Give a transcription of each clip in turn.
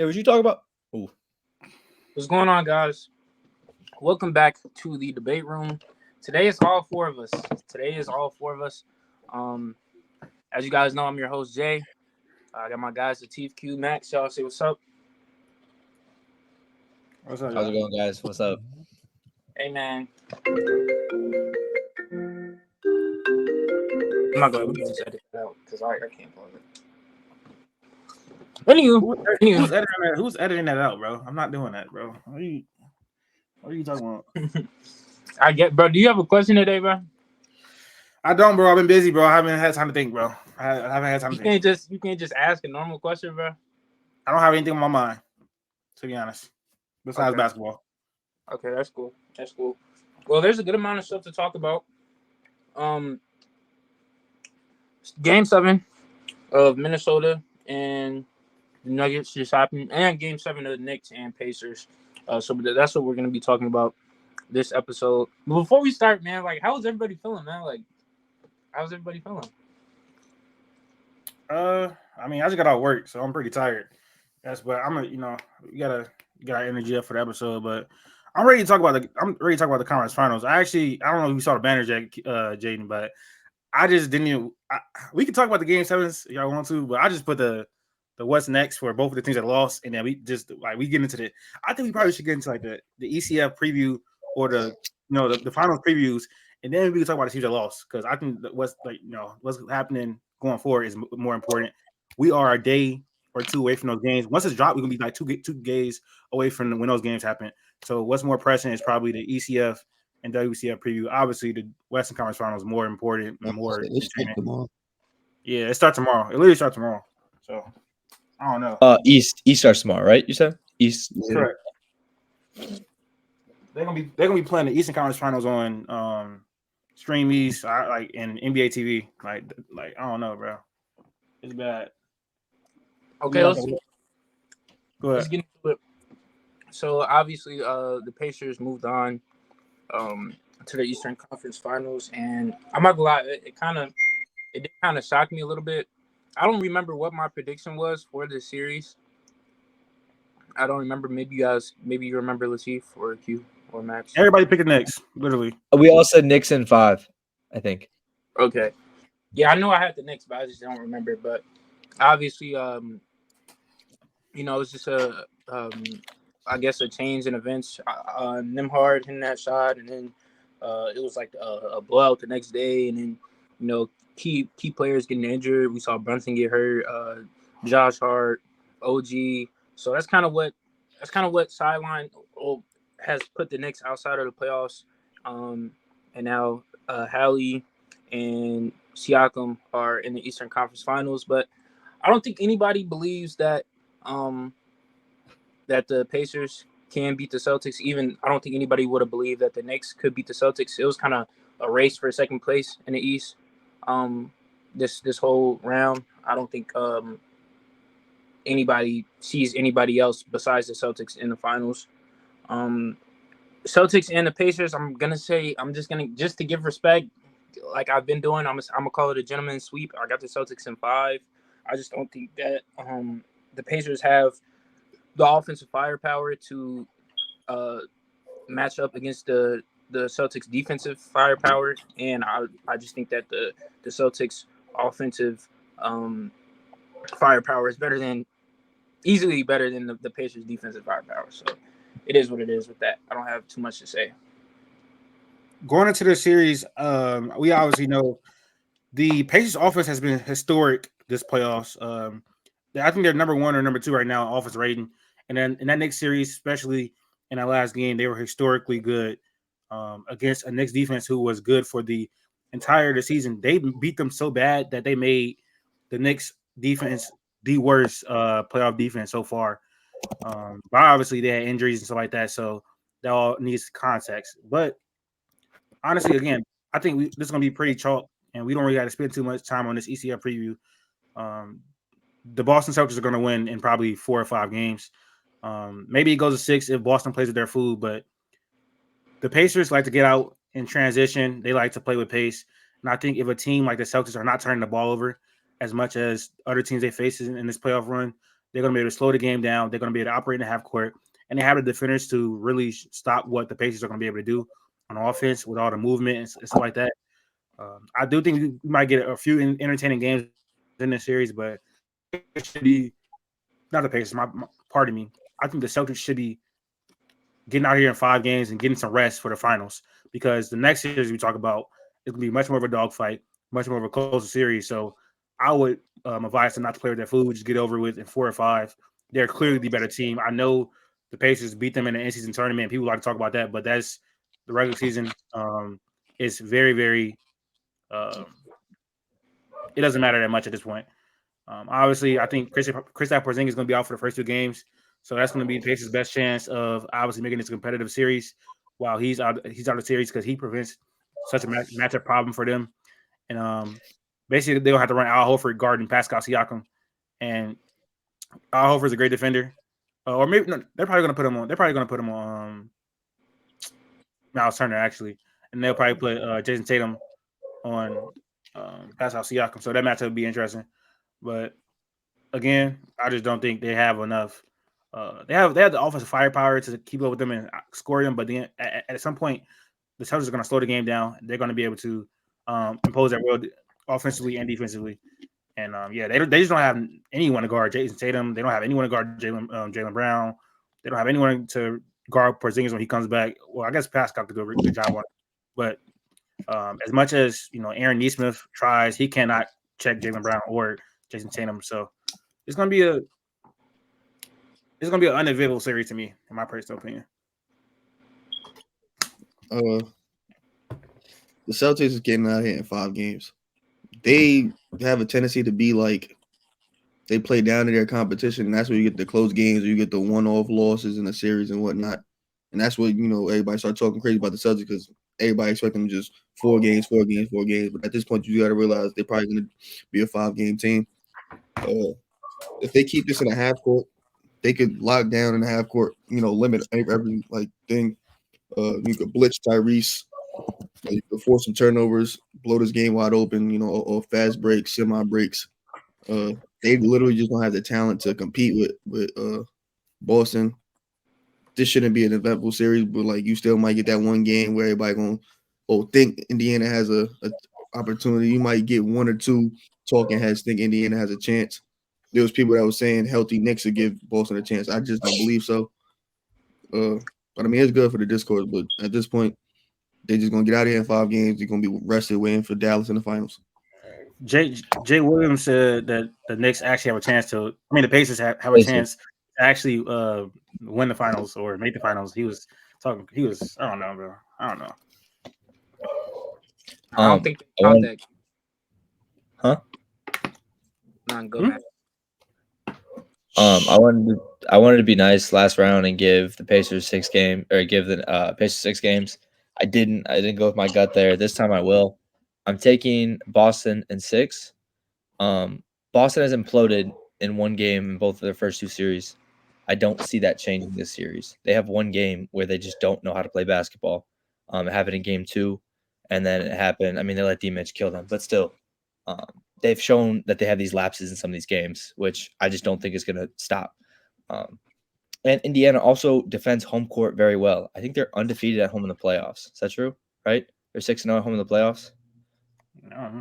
Yeah, what you talk about? Ooh. What's going on, guys? Welcome back to the debate room. Today is all four of us. Um, as you guys know, I'm your host Jay. I got my guys Latif, Q, Max. Y'all say what's up? What's up, How's it y'all? going, guys? What's up? Hey, man. I'm not gonna just edit it out because I can't pause it. Who's editing that? Who's editing that out, bro? I'm not doing that, bro. What are you talking about? I get, bro. Do you have a question today, bro? I don't, bro. I've been busy, bro. I haven't had time to think, bro. I haven't had time to think. You can't just ask a normal question, bro. I don't have anything on my mind, to be honest. Besides basketball. Okay, that's cool. Well, there's a good amount of stuff to talk about. Game 7 of Minnesota and the Nuggets just happened, and Game 7 of the Knicks and Pacers. So that's what we're gonna be talking about this episode. But before we start, man, like, how's everybody feeling, man? Like, how's everybody feeling? I mean, I just got out of work, so I'm pretty tired. But you gotta get our energy up for the episode. But I'm ready to talk about the conference finals. I don't know if you saw the banner, Jaden, but I just didn't even. We can talk about the game sevens if y'all want to, but I just put the what's next for both of the teams that lost, and then we just we get into the. I think we probably should get into like the ECF preview or the finals previews, and then we can talk about the teams that lost because I think what's happening going forward is more important. We are a day or two away from those games. Once it's dropped, we're gonna be like two days away from when those games happen. So what's more pressing is probably the ECF and WCF preview. Obviously, the Western Conference Finals is more important and more entertaining. Yeah, it starts tomorrow. It literally starts tomorrow. So I don't know. East starts tomorrow, right? You said East. Correct. They're gonna be playing the Eastern Conference Finals on Stream East, like in NBA TV. Like I don't know, bro. It's bad. Okay, Go ahead. Let's get into it. So obviously, the Pacers moved on to the Eastern Conference Finals, and I'm not gonna lie, it did kind of shock me a little bit. I don't remember what my prediction was for this series. I don't remember. Maybe you remember, Latif or Q or Max. Everybody pick the Knicks, literally. We all said Knicks in 5, I think. Okay. Yeah, I know I had the Knicks, but I just don't remember. But obviously, it's just I guess a change in events. Nimhard hitting that shot, and then it was like a blowout the next day, and then key players getting injured. We saw Brunson get hurt, Josh Hart, OG. So that's kind of what sideline has put the Knicks outside of the playoffs. And now Hallie and Siakam are in the Eastern Conference Finals, but I don't think anybody believes that that the Pacers can beat the Celtics. Even I don't think anybody would have believed that the Knicks could beat the Celtics. It was kind of a race for second place in the East. This whole round, I don't think anybody sees anybody else besides the Celtics in the finals. Celtics and the Pacers, I'm just to give respect, like I've been doing, I'm gonna call it a gentleman's sweep. I got the Celtics in 5. I just don't think that the Pacers have the offensive firepower to match up against the Celtics defensive firepower, and I just think that the Celtics offensive firepower is easily better than the Pacers defensive firepower. So it is what it is with that. I don't have too much to say. Going into the series, we obviously know the Pacers offense has been historic this playoffs. I think they're number 1 or number 2 right now in offense rating. And then in that Knicks series, especially in that last game, they were historically good against a Knicks defense who was good for the entire season. They beat them so bad that they made the Knicks defense the worst playoff defense so far. But obviously they had injuries and stuff like that, so that all needs context. But honestly, again, I think this is going to be pretty chalk, and we don't really got to spend too much time on this ECF preview. The Boston Celtics are going to win in probably 4 or 5 games. Maybe it goes to 6 if Boston plays with their food, but the Pacers like to get out in transition. They like to play with pace. And I think if a team like the Celtics are not turning the ball over as much as other teams they face in this playoff run, They're going to be able to slow the game down. They're going to be able to operate in the half court, and they have the defenders to really stop what the Pacers are going to be able to do on offense with all the movement and stuff like that. I do think we might get a few entertaining games in this series, but it should be not the Pacers. Pardon me. I think the Celtics should be getting out here in 5 games and getting some rest for the finals, because the next series we talk about is going to be much more of a dogfight, much more of a closer series. So I would advise them not to play with their food, just get over with in 4 or 5. They're clearly the better team. I know the Pacers beat them in the in-season tournament. People like to talk about that, but that's the regular season. It's very, very it doesn't matter that much at this point. Obviously, I think Kristaps Porzingis is going to be out for the first 2 games, so that's going to be the Pacers' best chance of obviously making this a competitive series. While he's out of the series because he prevents such a matchup problem for them, and basically they don't have to run Al Horford guarding Pascal Siakam, and Al Horford's a great defender, or maybe no, they're probably going to put him on. They're probably going to put him on Miles Turner actually, and they'll probably put Jason Tatum on Pascal Siakam. So that matchup would be interesting, but again, I just don't think they have enough. They have the offensive firepower to keep up with them and score them, but then at some point, the Celtics are going to slow the game down. They're going to be able to impose their will offensively and defensively. And they just don't have anyone to guard Jason Tatum. They don't have anyone to guard Jaylen Brown. They don't have anyone to guard Porzingis when he comes back. Well, I guess Pascal could do a good job on it, but as much as Aaron Nesmith tries, he cannot check Jaylen Brown or Jason Tatum. So it's gonna be an unavailable series to me, in my personal opinion. The Celtics is getting out here in 5 games. They have a tendency to be like they play down to their competition, and that's where you get the close games, or you get the one-off losses in the series and whatnot. And that's what everybody start talking crazy about the Celtics because everybody expect them just 4 games. But at this point, you got to realize they're probably going to be a 5-game team. If they keep this in a half court, they could lock down in the half court, limit every thing. You could blitz Tyrese, you could force some turnovers, blow this game wide open, or fast breaks, semi breaks. They literally just don't have the talent to compete with Boston. This shouldn't be an eventful series, but you still might get that one game where everybody gonna think Indiana has a opportunity. You might get 1 or 2 talking heads think Indiana has a chance. There was people that were saying healthy Knicks would give Boston a chance. I just don't believe so. But I mean, it's good for the discourse. But at this point, they're just gonna get out of here in 5 games. They're gonna be rested, waiting for Dallas in the finals. Jay Williams said that the Knicks actually have a chance to. I mean, the Pacers have a chance to actually win the finals or make the finals. He was talking. He was. I don't know, bro. I don't know. I don't think they count that. Huh? Go back. I wanted to be nice last round and give the Pacers 6 games or give the Pacers 6 games. I didn't go with my gut there. This time I will. I'm taking Boston in 6. Boston has imploded in 1 game in both of their first 2 series. I don't see that changing this series. They have 1 game where they just don't know how to play basketball. It happened in game 2, and then it happened. I mean, they let D-Mitch kill them, but still, they've shown that they have these lapses in some of these games, which I just don't think is going to stop. And Indiana also defends home court very well. I think they're undefeated at home in the playoffs. Is that true? Right? They're 6-0 at home in the playoffs.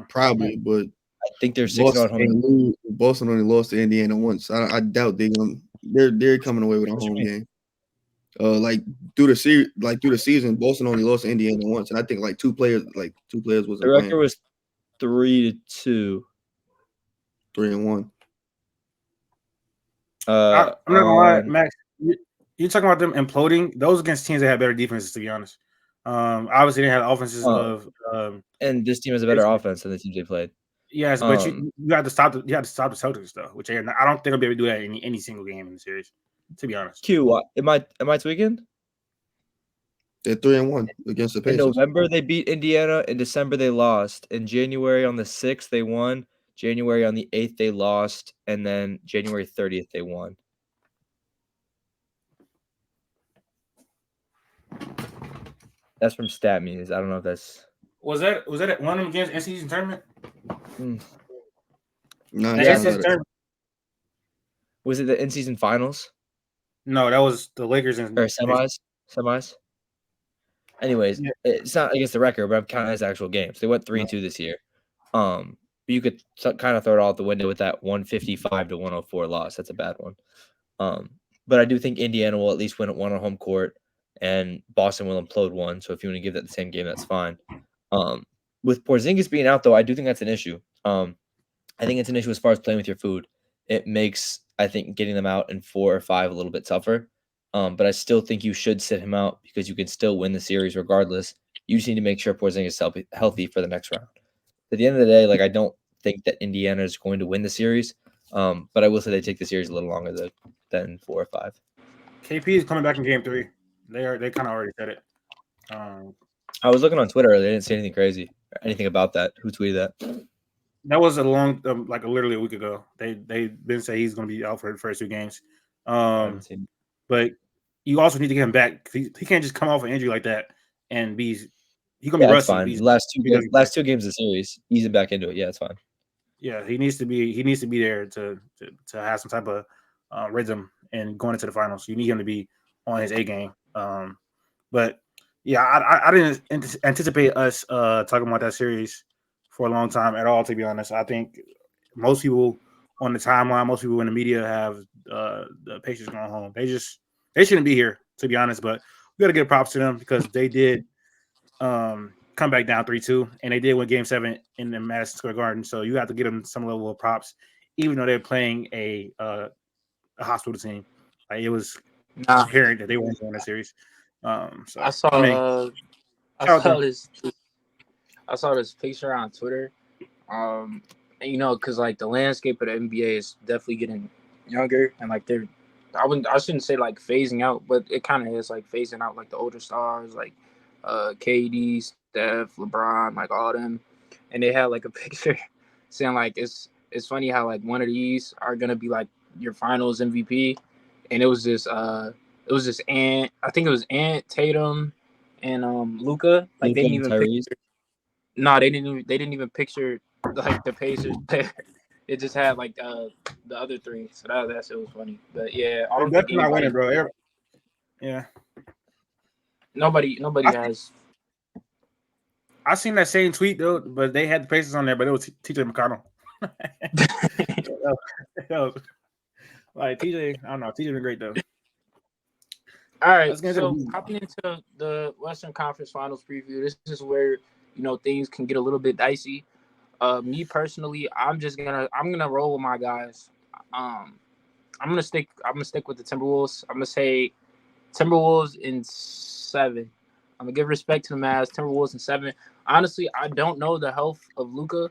Probably, but I think they're 6-0 at home. Boston only lost to Indiana once. I doubt they're coming away with a home game. Through the season, Boston only lost to Indiana once, and I think two players wasn't playing. The record was 3-2. 3-1. I'm not gonna lie, Max. You're talking about them imploding. Those against teams that have better defenses, to be honest. Obviously they had offenses of and this team has a better offense than the teams they played. Yes, but you have to stop the Celtics though, which I don't think they'll be able to do that in any single game in the series. To be honest, am I tweaking? They're 3-1 against the Pacers. In November they beat Indiana. In December they lost. In January on the 6th they won. January on the 8th they lost, and then January 30th they won. That's from StatMuse. I don't know if that's was that one of them against in-season tournament? No, tournament. Was it the in-season finals No, that was the Lakers and or semis? Semis. Anyways, yeah. it's not against the record, but I'm counting as actual games. They went 3-2 this year. You could kind of throw it all out the window with that 155-104 loss. That's a bad one. But I do think Indiana will at least win one on home court, and Boston will implode one. So if you want to give that the same game, that's fine. With Porzingis being out, though, I do think that's an issue. I think it's an issue as far as playing with your food. It makes, I think, getting them out in 4 or 5 a little bit tougher. But I still think you should sit him out because you can still win the series regardless. You just need to make sure Porzingis is healthy for the next round. At the end of the day, like I don't think that Indiana is going to win the series, but I will say they take the series a little longer than 4 or 5. KP is coming back in Game 3. They kind of already said it. I was looking on Twitter; they didn't say anything crazy, or anything about that. Who tweeted that? That was a long, like literally a week ago. They been say he's going to be out for the first 2 games. I haven't seen. But you also need to get him back. He can't just come off an injury like that and be. He's gonna Yeah, be that's rusty. fine. Last two games of the series, ease him back into it. Yeah, it's fine. Yeah, he needs to be there to have some type of rhythm and going into the finals. You need him to be on his A game. But yeah, I didn't anticipate us talking about that series for a long time at all. To be honest, I think most people on the timeline, most people in the media have the Pacers going home. They shouldn't be here, to be honest. But we got to give props to them because they did come back down 3-2, and they did win Game 7 in the Madison Square Garden. So you have to give them some level of props, even though they're playing a hospital team. Like it was apparent that they weren't winning the series. So I saw I saw this picture on Twitter. Because like the landscape of the NBA is definitely getting younger, and like I shouldn't say like phasing out, but it kind of is like phasing out like the older stars, like KD, Steph, LeBron, like all them, and they had like a picture saying like it's funny how like one of these are gonna be like your Finals MVP, and it was this Ant, I think it was Ant, Tatum, and Luka. Like they didn't even picture. No, they didn't even picture like the Pacers player. It just had like the other 3. So that shit was funny. But yeah, I don't think definitely not winning, bro. Yeah. Nobody has. I seen that same tweet though, but they had the Pacers on there, but it was TJ McConnell. Like TJ, I don't know. TJ been great though. All right, so hopping into the Western Conference Finals preview, this is where things can get a little bit dicey. Me personally, I'm gonna roll with my guys. I'm gonna stick with the Timberwolves. I'm gonna say Timberwolves in 7. I'm gonna give respect to the Mavs. Timberwolves in 7. Honestly, I don't know the health of Luka.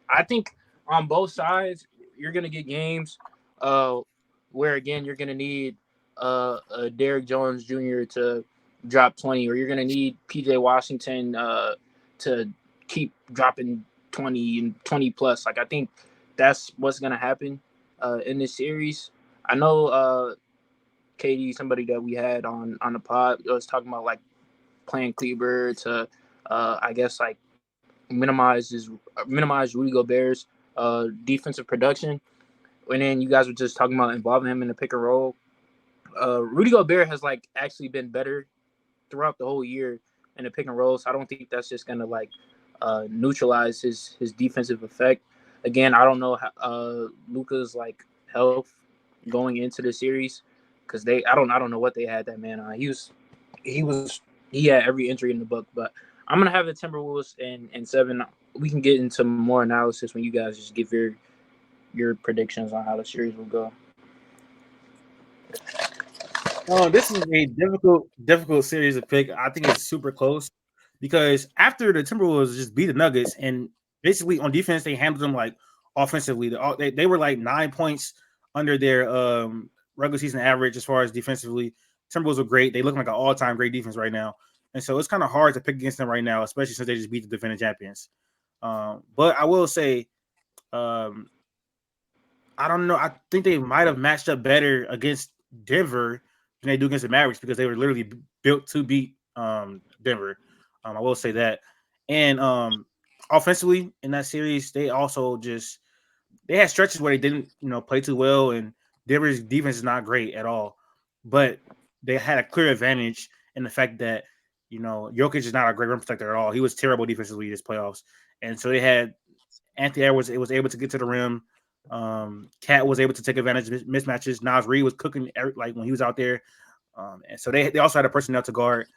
I think on both sides, you're gonna get games where again you're gonna need Derrick Jones Jr. to drop 20, or you're gonna need PJ Washington to keep dropping 20 and 20 plus. Like I think that's what's gonna happen in this series. I know KD, somebody that we had on the pod, was talking about like playing Kleber to I guess like minimize Rudy Gobert's defensive production. And then you guys were just talking about involving him in the pick and roll. Rudy Gobert has like actually been better throughout the whole year in the pick and roll, so I don't think that's just gonna like neutralize his defensive effect. Again, I don't know how, Luka's like health going into the series because I don't know what they had that man on. He had every injury in the book, but I'm gonna have the Timberwolves in 7. We can get into more analysis when you guys just give your predictions on how the series will go. This is a difficult series to pick. I think it's super close because after the Timberwolves just beat the Nuggets and basically on defense they handled them like offensively. They were like 9 points under their regular season average as far as defensively. Timberwolves were great. They look like an all-time great defense right now, and so it's kind of hard to pick against them right now, especially since they just beat the defending champions. But I will say, I don't know. I think they might have matched up better against Denver than they do against the Mavericks because they were literally built to beat Denver. I will say that. And offensively in that series, they also they had stretches where they didn't, play too well and Denver's defense is not great at all, but they had a clear advantage in the fact that Jokic is not a great rim protector at all. He was terrible defensively this playoffs, and so they had Anthony Edwards. It was able to get to the rim. Cat was able to take advantage of mismatches. Nas Reed was cooking like when he was out there, and so they also had a personnel to guard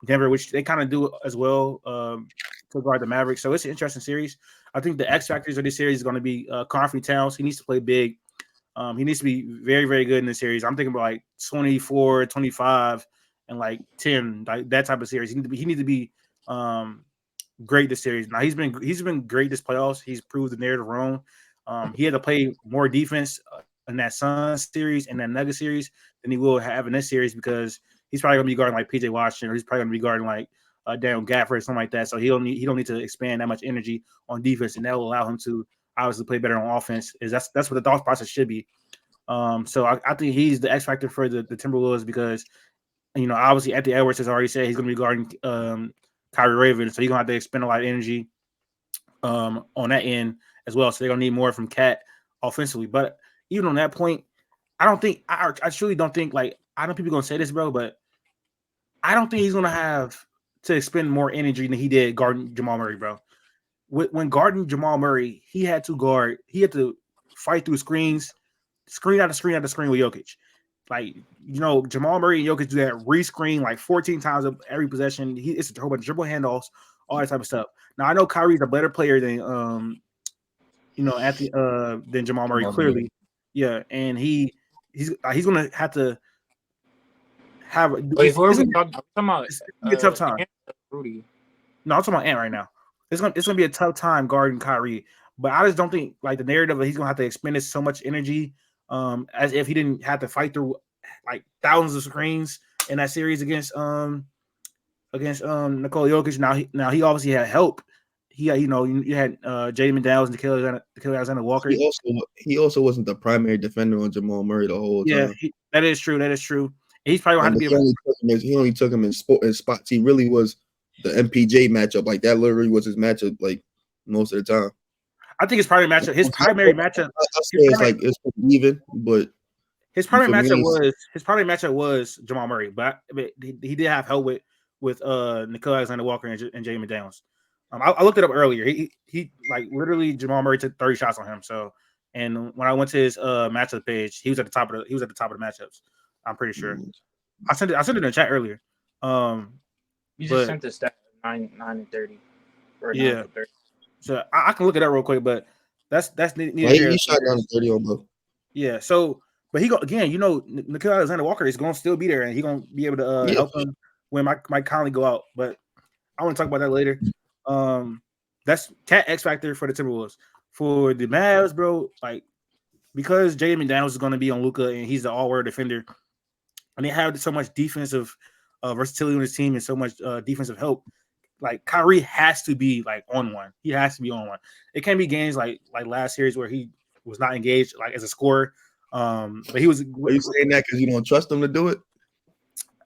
Denver, which they kind of do as well to guard the Mavericks. So it's an interesting series. I think the X factors of this series is going to be Conference Towns. He needs to play big. He needs to be very, very good in this series. I'm thinking about like 24, 25, and like 10, like that type of series. He needs to be great this series. Now he's been great this playoffs. He's proved the narrative wrong. He had to play more defense in that Suns series and that Nuggets series than he will have in this series because he's probably gonna be guarding like PJ Washington, or he's probably gonna be guarding like Daniel Gafford or something like that. So he don't need to expand that much energy on defense, and that will allow him to obviously play better on offense. That's what the thought process should be. So I think he's the X factor for the Timberwolves because obviously Anthony Edwards has already said he's gonna be guarding Kyrie Irving, so he's gonna have to expend a lot of energy on that end as well. So they're gonna need more from Cat offensively. But even on that point, I truly don't think like I know people gonna say this, bro, but I don't think he's gonna have to expend more energy than he did guarding Jamal Murray, bro. When guarding Jamal Murray, he had to fight through screen after screen after screen with Jokic. Like, Jamal Murray and Jokic do that re-screen like 14 times every possession. It's a whole bunch of dribble handoffs, all that type of stuff. Now I know Kyrie's a better player than than Jamal Murray, clearly. Yeah, and he's gonna have to have Wait, who are we talking about? It's gonna be a tough time. Rudy. No, I'm talking about Ant right now. It's gonna be a tough time guarding Kyrie, but I just don't think like the narrative that he's gonna have to expend so much energy, as if he didn't have to fight through like thousands of screens in that series against Nikola Jokic. Now he obviously had help. You had Jaden McDaniels and Nickeil Alexander Walker. He also wasn't the primary defender on Jamal Murray the whole time. Yeah, that is true. He's probably gonna have to be. He only took him in spots. He really was the MPJ matchup. Like that literally was his matchup. Like most of the time. I think his primary matchup. His primary matchup. It's even, but his primary matchup was Jamal Murray, but he did have help with Nickeil Alexander Walker and Jaden McDaniels. I looked it up earlier. He like literally Jamal Murray took 30 shots on him. So, and when I went to his matchup page, he was at the top of the matchups. I'm pretty sure. I sent it in the chat earlier. You just sent the stat 9 and 30. Or 9 and 30. So I can look it up real quick, but that's he shot down 30 on both. Yeah. So, but Nickeil Alexander Walker is gonna still be there, and he's gonna be able to help him when Mike Conley go out. But I want to talk about that later. That's Cat X factor for the Timberwolves. For the Mavs, bro, like because Jaden McDaniels is going to be on Luka and he's the all-world defender, and they have so much defensive versatility on his team and so much defensive help. Like Kyrie has to be like on one. He has to be on one. It can't be games like last series where he was not engaged like as a scorer. But he was. Are you saying that because you don't trust him to do it?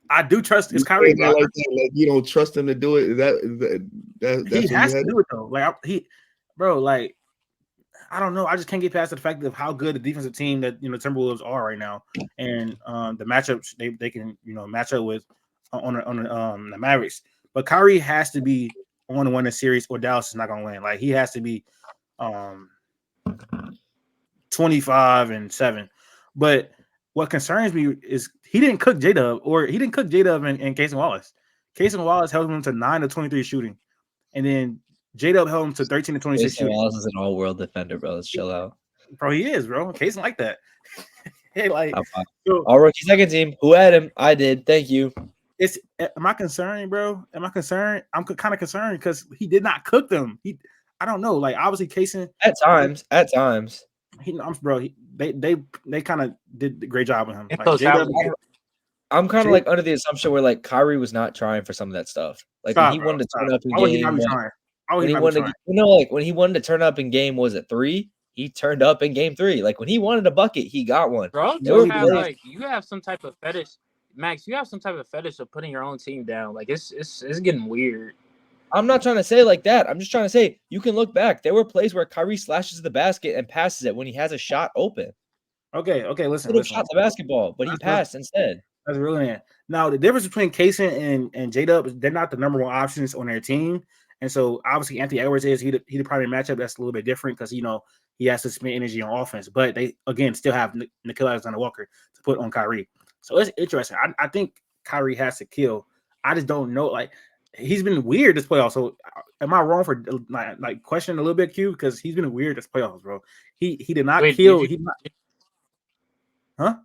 I do trust his Kyrie. Like you don't trust him to do it. That's he has to do it though. Like like I don't know. I just can't get past the fact of how good the defensive team that Timberwolves are right now, and the matchups they can match up with on the Mavericks. But Kyrie has to be on one in the series, or Dallas is not going to win. Like he has to be 25-7. But what concerns me is he didn't cook J-Dub, or he didn't cook J-Dub and Casey Wallace. Casey Wallace held him to 9 of 23 shooting, and then J-Dub held him to 13 of 26 shooting. Wallace is an all-world defender, bro. Let's chill out. Bro, he is, bro. Casey like that. Hey, like all rookie second team. Who had him? I did. Thank you. Am I concerned, bro? Am I concerned? I'm kind of concerned because he did not cook them. I don't know. Like obviously, Casey at times. They kind of did a great job with him. I'm kind of like under the assumption where like Kyrie was not trying for some of that stuff. Like when he wanted to turn up in game, when he wanted to turn up in game, was it 3? He turned up in game 3. Like when he wanted a bucket, he got one. Bro, you have some type of fetish, Max. You have some type of fetish of putting your own team down. Like it's getting weird. I'm not trying to say like that. I'm just trying to say you can look back. There were plays where Kyrie slashes the basket and passes it when he has a shot open. Okay, Could have shot the basketball, but he passed instead. That's really it. Now the difference between Kaysen and J-Dub is they're not the number one options on their team, and so obviously Anthony Edwards is he the primary matchup. That's a little bit different because he has to spend energy on offense, but they again still have Nickeil Alexander-Walker to put on Kyrie. So it's interesting. I think Kyrie has to kill. I just don't know. Like he's been weird this playoff. So am I wrong for like questioning a little bit, Q? Because he's been weird this playoffs, bro. He did not kill. Huh?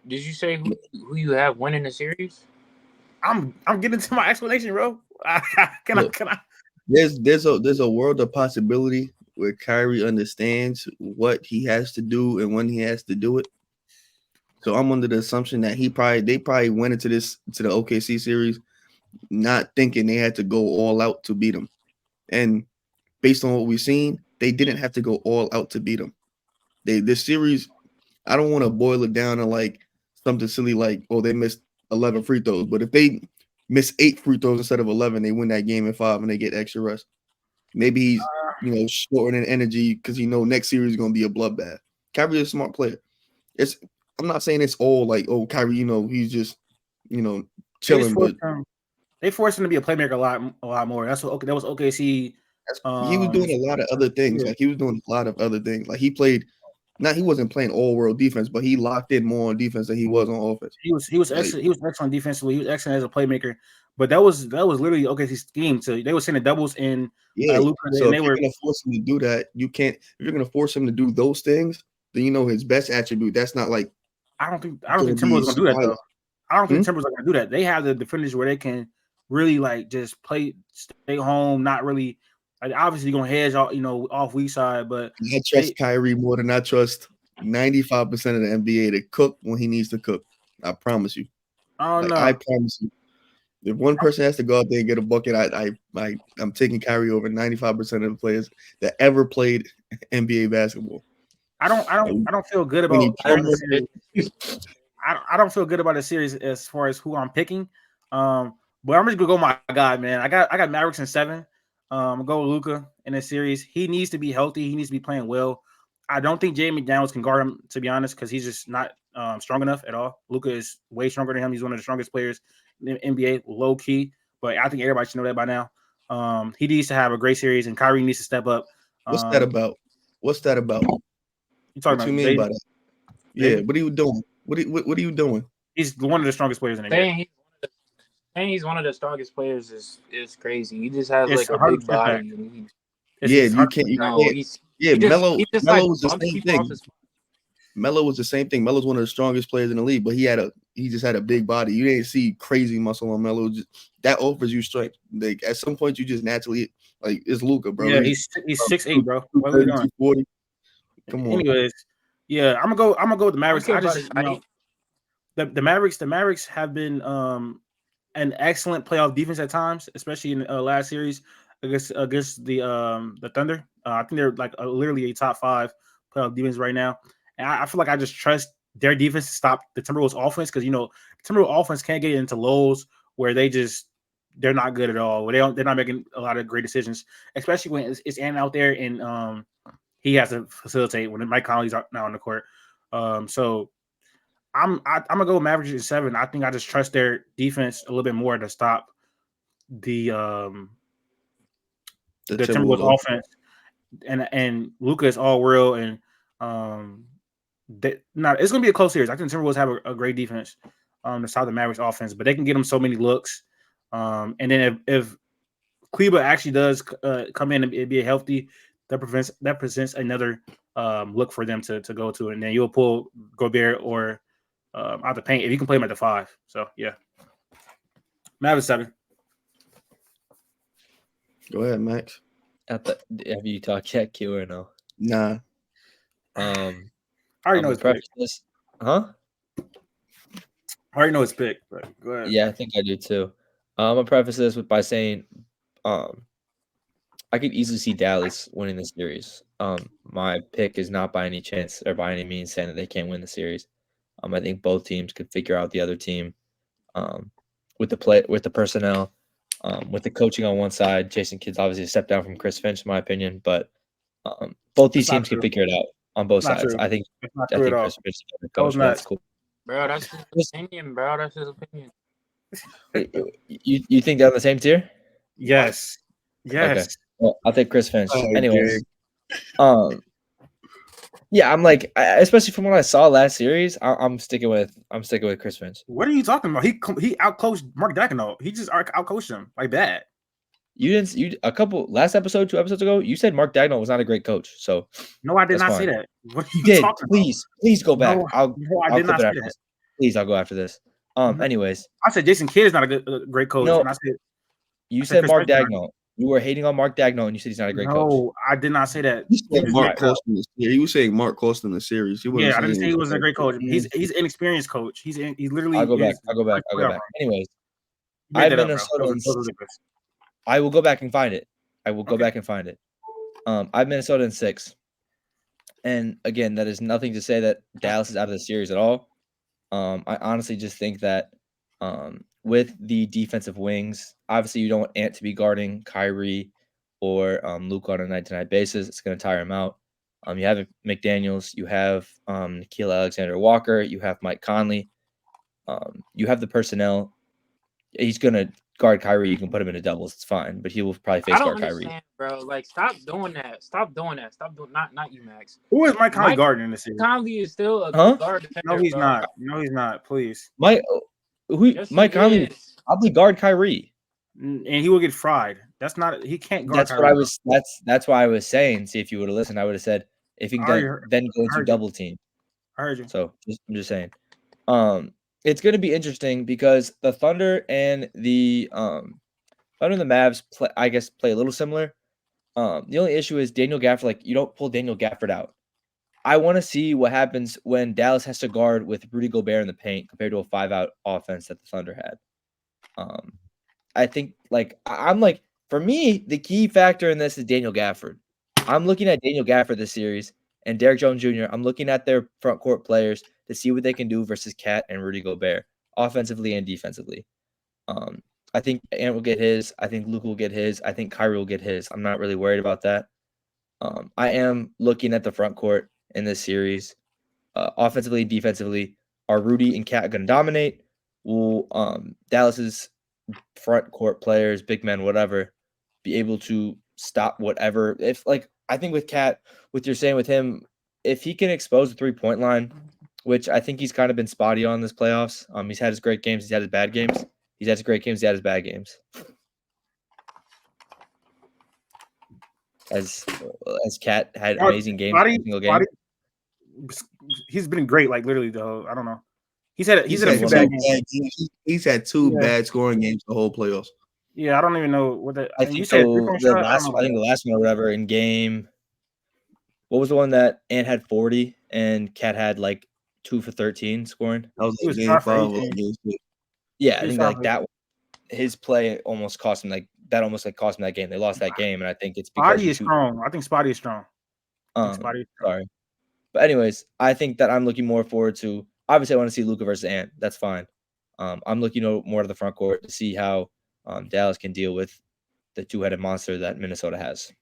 Did you say who you have winning the series? I'm getting to my explanation, bro. Can I? There's a world of possibility where Kyrie understands what he has to do and when he has to do it. So I'm under the assumption that they probably went into the OKC series not thinking they had to go all out to beat him. And based on what we've seen, they didn't have to go all out to beat him. This series, I don't want to boil it down to like something silly like, oh, they missed 11 free throws. But if they miss 8 free throws instead of 11, they win that game in 5 and they get extra rest. Maybe he's shortening energy because next series is going to be a bloodbath. Kyrie is a smart player. I'm not saying it's all like, oh, Kyrie, he's just, chilling. But they forced him to be a playmaker a lot more. That was OKC. He was doing a lot of other things. Yeah. Like he was doing a lot of other things. Like he wasn't playing all world defense, but he locked in more on defense than he was on offense. He was excellent. He was excellent defensively. He was excellent as a playmaker. But that was literally OKC's scheme. So they were sending doubles in. Luka, so if you're gonna force him to do that, you can't. If you're gonna force him to do those things, then his best attribute. That's not like. I don't think Timberwolves gonna do that though. I don't think Timberwolves are gonna do that. They have the defenders where they can really like just stay home, not really. Like, obviously, gonna hedge off weak side, but I trust Kyrie more than I trust 95% of the NBA to cook when he needs to cook. I promise you. I don't know. I promise you. If one person has to go out there and get a bucket, I'm taking Kyrie over 95% of the players that ever played NBA basketball. I don't feel good about. I don't feel good about the series as far as who I'm picking. But I'm just gonna go my guy, man. I got Mavericks in 7. Go Luka in this series. He needs to be healthy. He needs to be playing well. I don't think Jay McDaniels can guard him, to be honest, because he's just not strong enough at all. Luka is way stronger than him. He's one of the strongest players in the NBA, low key. But I think everybody should know that by now. He needs to have a great series, and Kyrie needs to step up. What's that about? You talking what you mean by that? Yeah, what are you doing? What are you doing? He's one of the strongest players in the NBA. Saying he's one of the strongest players is crazy. He just has like a big body. You can't. Melo was the same thing. Melo was the same thing. Melo's one of the strongest players in the league, but he just had a big body. You didn't see crazy muscle on Melo. That offers you strength. Like at some point, you just naturally it's Luka, bro. Yeah, he's 6'8", bro. What are we doing? 40. Come on. Anyways, yeah, I'm gonna go with the Mavericks. The Mavericks have been an excellent playoff defense at times, especially in the last series against the Thunder. I think they're like literally a top 5 playoff defense right now, and I feel like I just trust their defense to stop the Timberwolves offense because the Timberwolves offense can't get into lows where they're not good at all. Where they're not making a lot of great decisions, especially when it's Ant out there and he has to facilitate when Mike Conley's not on the court. So I'm gonna go Mavericks in 7. I think I just trust their defense a little bit more to stop the Timberwolves offense. And Luka is all real, and it's gonna be a close series. I think Timberwolves have a great defense to stop the Mavericks offense, but they can get them so many looks. And then if Kleba actually does come in and be healthy, that presents another look for them to go to, and then you'll pull Gobert or out the paint if you can play him at the 5. So yeah, Mavericks 7. Go ahead, Max. Have you talked yet, Q, or no? Nah. I already know his pick. Huh? I already know his pick, but go ahead. Yeah, I think I do too. I'm gonna preface this by saying, I could easily see Dallas winning the series. My pick is not by any chance or by any means saying that they can't win the series. I think both teams could figure out the other team, with the personnel, with the coaching on one side. Jason Kidd's obviously a step down from Chris Finch, in my opinion, but both these teams can figure it out on both Not sides. true. I think It's not true at all. Chris Finch is a good That was coach. But that's nuts. cool. Bro, that's his opinion, bro. That's his opinion. You think they're on the same tier? Yes. Okay. Well, I'll take Chris Finch. Oh, Anyways, yeah, I'm like, especially from what I saw last series, I'm sticking with Chris Finch. What are you talking about? He outcoached Mark Daigneault. He just outcoached him like that. You didn't. Last episode, 2 episodes ago, you said Mark Daigneault was not a great coach. So no, I did that's not fine. say that. What are You you did. talking Please go back. about? No, I I'll did clip not it say after that. this. Please, I'll go after this. Anyways, I said Jason Kidd is not a great coach. No. And I said you said said Chris Mark Finch is not. Daigneault. You were hating on Mark Daigneault, and you said he's not a great coach. No, I did not say that. He said just Mark made it up. cost him the series. He was saying Mark cost him the series. He wasn't Yeah, I didn't saying say he wasn't a great coach. He's an inexperienced coach. He's literally. I'll go back. his I'll go back. first playoff run. Anyways, You made that up, bro. Minnesota. That was ridiculous. I will go back and find it. I will go Okay. back and find it. I have Minnesota in 6. And again, that is nothing to say that Dallas is out of the series at all. I honestly just think that with the defensive wings, obviously you don't want Ant to be guarding Kyrie or Luke on a night-to-night basis. It's going to tire him out. You have McDaniels. You have Nickeil Alexander-Walker. You have Mike Conley. You have the personnel. He's going to guard Kyrie. You can put him into doubles. It's fine. But he will probably face guard Kyrie. Bro. Like, stop doing that. Stop doing not you, Max. Who is Mike Conley guarding in this series? Conley is still a guard defender. No, he's not. No, he's not. Please. Mike Conley is. probably guard Kyrie. And he will get fried. That's not. He can't guard. That's Kyrie. what I was. That's why I was saying. See, if you would have listened, I would have said if he can then go into double team. I heard you. So I'm just saying. It's going to be interesting because the Thunder and the Mavs play a little similar. The only issue is Daniel Gafford. Like, you don't pull Daniel Gafford out. I want to see what happens when Dallas has to guard with Rudy Gobert in the paint compared to a 5-out offense that the Thunder had. I think, for me, the key factor in this is Daniel Gafford. I'm looking at Daniel Gafford this series and Derrick Jones Jr. I'm looking at their front court players to see what they can do versus Cat and Rudy Gobert, offensively and defensively. I think Ant will get his. I think Luke will get his. I think Kyrie will get his. I'm not really worried about that. I am looking at the front court in this series. Offensively, defensively, are Rudy and Cat going to dominate? Will Dallas's front court players, big men, whatever, be able to stop whatever? I think with Cat, what you're saying with him, if he can expose the 3-point line, which I think he's kind of been spotty on this playoffs. He's had his great games. He's had his bad games. He's had his great games. He had his bad games. As Cat had amazing games every single game. He's been great. Like, literally, though. I don't know. He's had a few bad bad games. He's had 2 bad scoring games the whole playoffs. Yeah, I don't even know what that. I think the last one or whatever in game. What was the one that Ant had 40 and Cat had like 2 for 13 scoring? That was game 5 of game 6. Yeah, I think like that. His play almost cost him cost him that game. They lost that game, and I think it's because Spotty is strong. I think Spotty is strong. Sorry, but anyways, I think that I'm looking more forward to. Obviously, I want to see Luka versus Ant. That's fine. I'm looking more to the front court to see how Dallas can deal with the 2-headed monster that Minnesota has.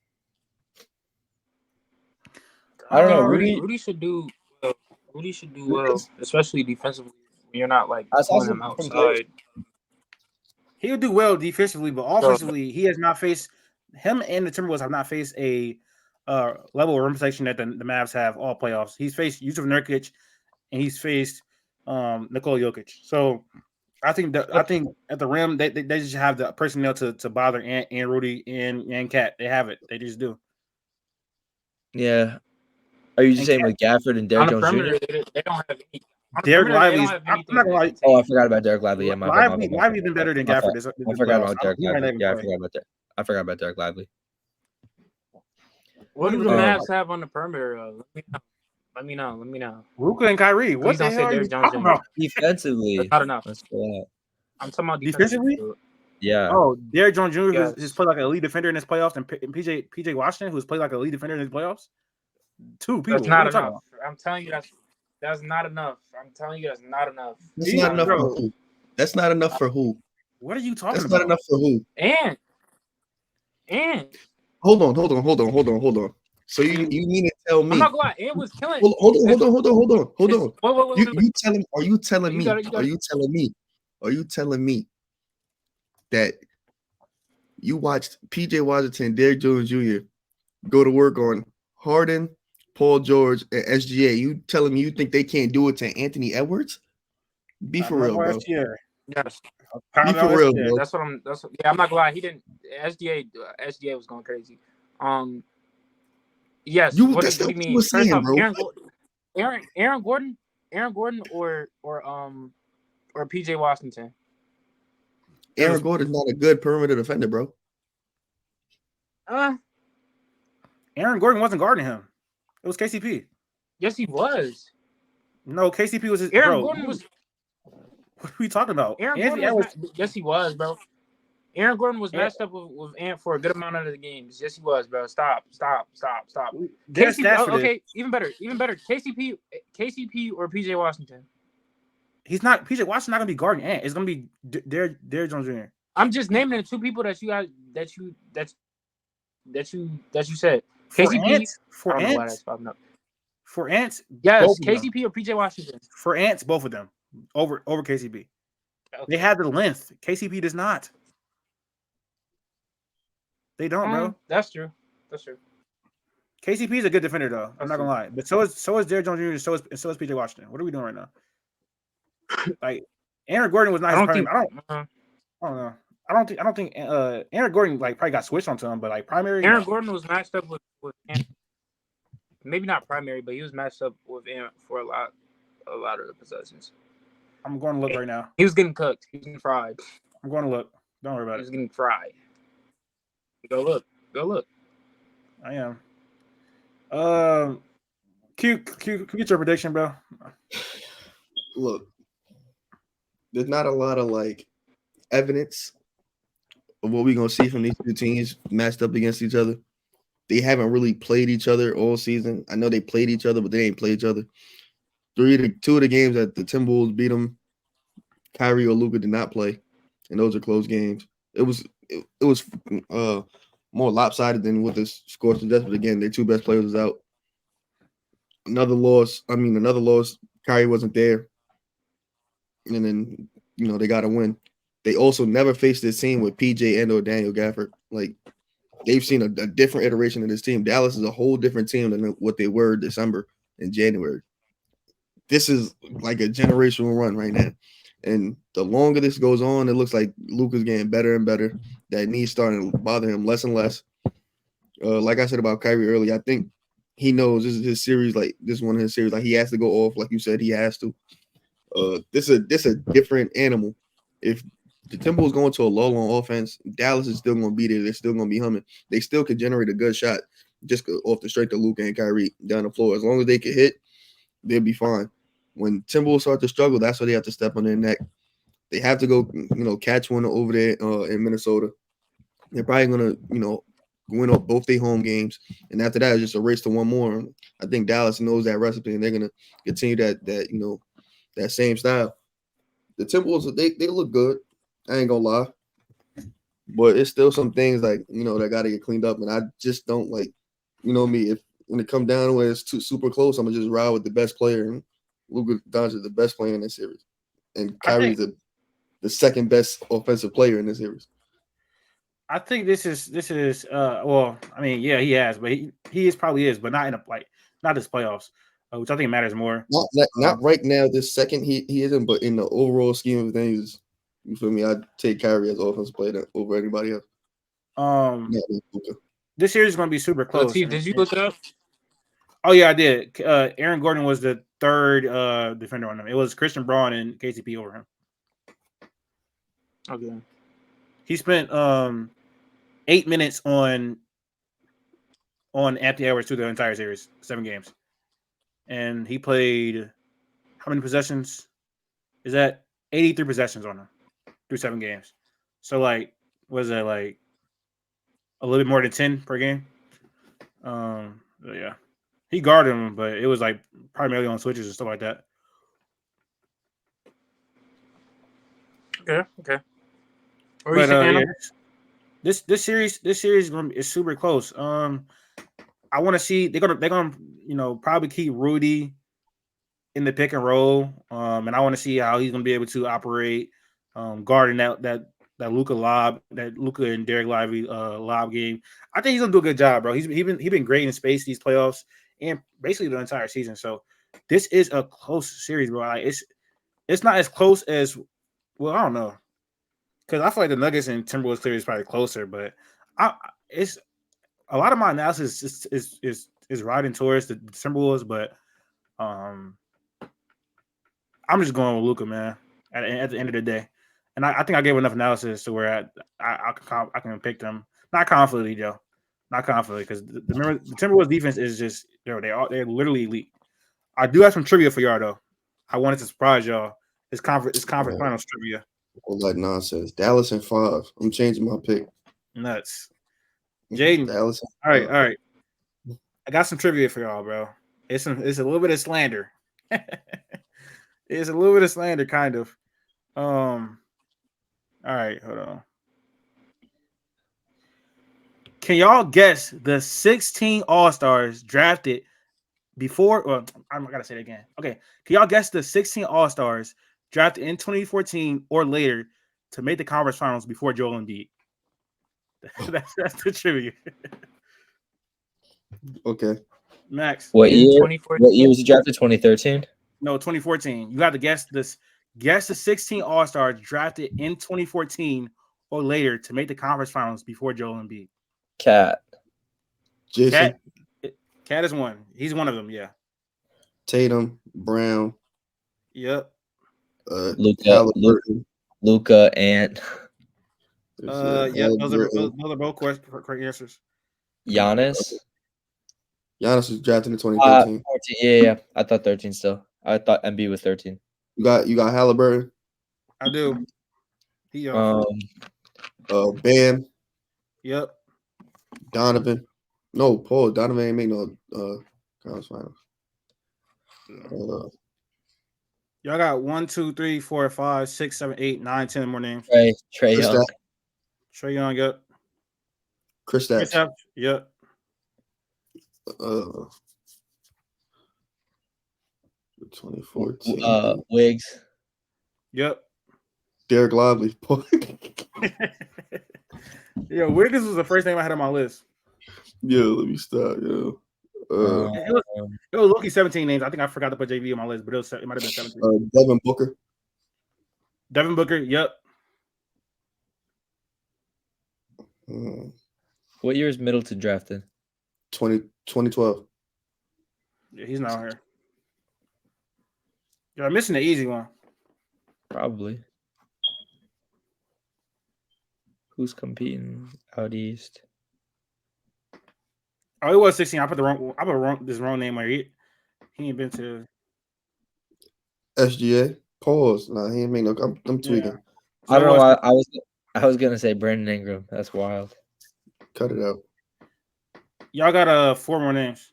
I don't know. Rudy should do. Rudy should do well, especially defensively. You're not like pulling him outside. He'll do well defensively, but offensively, he has not faced him and the Timberwolves have not faced a level of rim protection that the Mavs have all playoffs. He's faced Yusuf Nurkic and he's faced Nikola Jokic. So I think at the rim they just have the personnel to bother Ant and Rudy and Cat. They have it. They just do. Yeah. Are you just saying with Gafford and Derrick Jones Jr.? They don't have any. Derek Lively's. I'm not gonna lie. Oh, I forgot about Derek Lively. Yeah, Lively's been better than Gafford. I forgot about Derek Lively. Yeah, I forgot about Derek Lively. What do the Mavs have on the perimeter? Let me know. Luka and Kyrie. What the hell are you talking about? Defensively, that's not enough. I'm talking about defensively. Yeah. Oh, Derrick Jones Jr. who's played like a lead defender in his playoffs, and PJ Washington, who's played like a lead defender in his playoffs. 2 people. That's not enough. I'm telling you that's not enough. I'm telling you that's not enough. That's not enough for who? That's not enough for who? What are you talking about? That's not enough for who? And hold on. So you mean to tell me? I'm not gonna lie, Ant was killing. Hold on. Wait. You telling? Are you telling You me? got it. Are you telling me that you watched P.J. Washington, Derrick Jones Jr. go to work on Harden, Paul George, and SGA? You telling me you think they can't do it to Anthony Edwards? Be for real, bro. Yes. Be for real, bro. That's what I'm. I'm not gonna lie. He didn't. SGA was going crazy. Yes. What do you mean? First off, bro. Aaron Gordon, or PJ Washington. Aaron Gordon's not a good perimeter defender, bro. Aaron Gordon wasn't guarding him. It was KCP. Yes, he was. No, KCP was his. Aaron Gordon was. What are we talking about? Yes, he was, bro. Aaron Gordon was matched up with Ant for a good amount of the games. Yes, he was, bro. Stop. KCP, okay, even better. KCP or PJ Washington. He's not. PJ Washington's not gonna be guarding Ant. It's gonna be Derrick Jones Jr. I'm just naming the two people that you said. For KCP. Ant, I don't know why that's popping up. For Ant, yes, KCP or PJ Washington. For Ants, both of them over KCP. Okay. They have the length. KCP does not. They don't, bro. That's true. KCP is a good defender, though. I'm not gonna lie, but so is Derrick Jones Jr. So is PJ Washington. What are we doing right now? Like Aaron Gordon was not. I don't know. I don't think Aaron Gordon probably got switched onto him, but primary. Aaron Gordon was matched up with Ant. Maybe not primary, but he was matched up with Ant for a lot of the possessions. I'm going to look right now. He was getting cooked. He was getting fried. I'm going to look. Don't worry about it. He was getting fried. Go look. I am. Q, get your prediction, bro. Look, there's not a lot of evidence of what we're gonna see from these two teams matched up against each other. They haven't really played each other all season. I know they played each other, but they ain't played each other. Two of the games that the Timberwolves beat them, Kyrie or Luka did not play, and those are close games. It was more lopsided than what this score suggests. But again, their two best players was out. Another loss. Kyrie wasn't there, and then they got to win. They also never faced this team with PJ and or Daniel Gafford. They've seen a different iteration of this team. Dallas is a whole different team than what they were December and January. This is like a generational run right now. And the longer this goes on, it looks like Luka's getting better and better. That knee's starting to bother him less and less. Like I said about Kyrie earlier, I think he knows this is his series. This is one of his series. He has to go off. Like you said, he has to. This is a different animal. If the Timberwolves go into a lull on offense, Dallas is still going to be there. They're still going to be humming. They still could generate a good shot just off the strength of Luka and Kyrie down the floor. As long as they can hit, they'll be fine. When Timberwolves start to struggle, that's where they have to step on their neck. They have to go, catch one over there in Minnesota. They're probably going to, win up both their home games. And after that, it's just a race to one more. I think Dallas knows that recipe, and they're going to continue that same style. The Timberwolves, they look good. I ain't going to lie. But it's still some things that got to get cleaned up. And I just don't me, when it comes down to it, it's too super close, I'm going to just ride with the best player. And Luka Doncic is the best player in this series. And Kyrie's the second best offensive player in this series. I think this is he has, but he probably is, but not in not this playoffs, which I think matters more. Not right now. This second he isn't, but in the overall scheme of things, you feel me? I'd take Kyrie as offensive player over anybody else. This series is going to be super close. Latif, did you look it up? Oh yeah, I did. Aaron Gordon was the third defender on him. It was Christian Braun and KCP over him. Okay. He spent 8 minutes on Anthony Edwards through the entire series, 7 games, and he played how many possessions? Is that 83 possessions on him through 7 games? So was that a little bit more than 10 per game? Yeah. He guarded him, but it was primarily on switches and stuff like that. Okay. But this series is super close. I want to see they're gonna probably keep Rudy in the pick and roll, and I want to see how he's gonna be able to operate guarding that Luka and Derek Lively lob game. I think he's gonna do a good job, bro. He been great in space these playoffs and basically the entire season. So this is a close series, bro. Like, it's not as close as I don't know, because I feel like the Nuggets and Timberwolves series is probably closer, but it's a lot of my analysis is riding towards the Timberwolves, but I'm just going with Luka, man. At the end of the day, and I think I gave enough analysis to where I can pick them. Not confidently, Joe. Not confidently, because the Timberwolves defense is just they're literally elite. I do have some trivia for y'all though. I wanted to surprise y'all. It's conference finals trivia. All that nonsense. Dallas in 5. I'm changing my pick. Nuts. Jaden. Dallas. All right. I got some trivia for y'all, bro. It's a little bit of slander. It's a little bit of slander, kind of. All right, hold on. Can y'all guess the 16 All-Stars drafted before? Well, I gotta say it again. Okay, can y'all guess the 16 All-Stars drafted in 2014 or later to make the conference finals before Joel Embiid? That's the trivia. Okay. Max. What In year? 2014? What year was he drafted? 2013. No, 2014. You got to guess this. Guess the 16 All-Stars drafted in 2014 or later to make the conference finals before Joel Embiid. Cat. Jason. Cat is one. He's one of them. Yeah. Tatum. Brown. Yep. Luka, and Yep. Those are both correct answers. Giannis. Giannis was drafted in 2013. 14, yeah. I thought 13 still. I thought Embiid was 13. You got Halliburton. I do. He Bam. Yep. Donovan. No, Paul. Donovan ain't made no conference finals. Y'all got 1, 2, 3, 4, 5, 6, 7, 8, 9, 10 more names. Trey Young. Trey Young. Yep. Kristaps. Yep. 2014. Wiggs. Yep. Derek Lively. Yo, Wiggins was the first name I had on my list. Yo, let me stop. Yo. It was Loki 17 names. I think I forgot to put JV on my list, but it might have been 17. Devin Booker. Devin Booker. Yep. What year is Middleton drafted? 2012. Yeah, he's not here. You're missing the easy one. Probably. Who's competing out east? Oh, it was 16. I put this wrong name right here. He ain't been to SGA. Pause. Nah, he ain't make no. I'm tweaking. Yeah. I don't know why I was gonna say Brandon Ingram. That's wild. Cut it out. Y'all got 4 more names.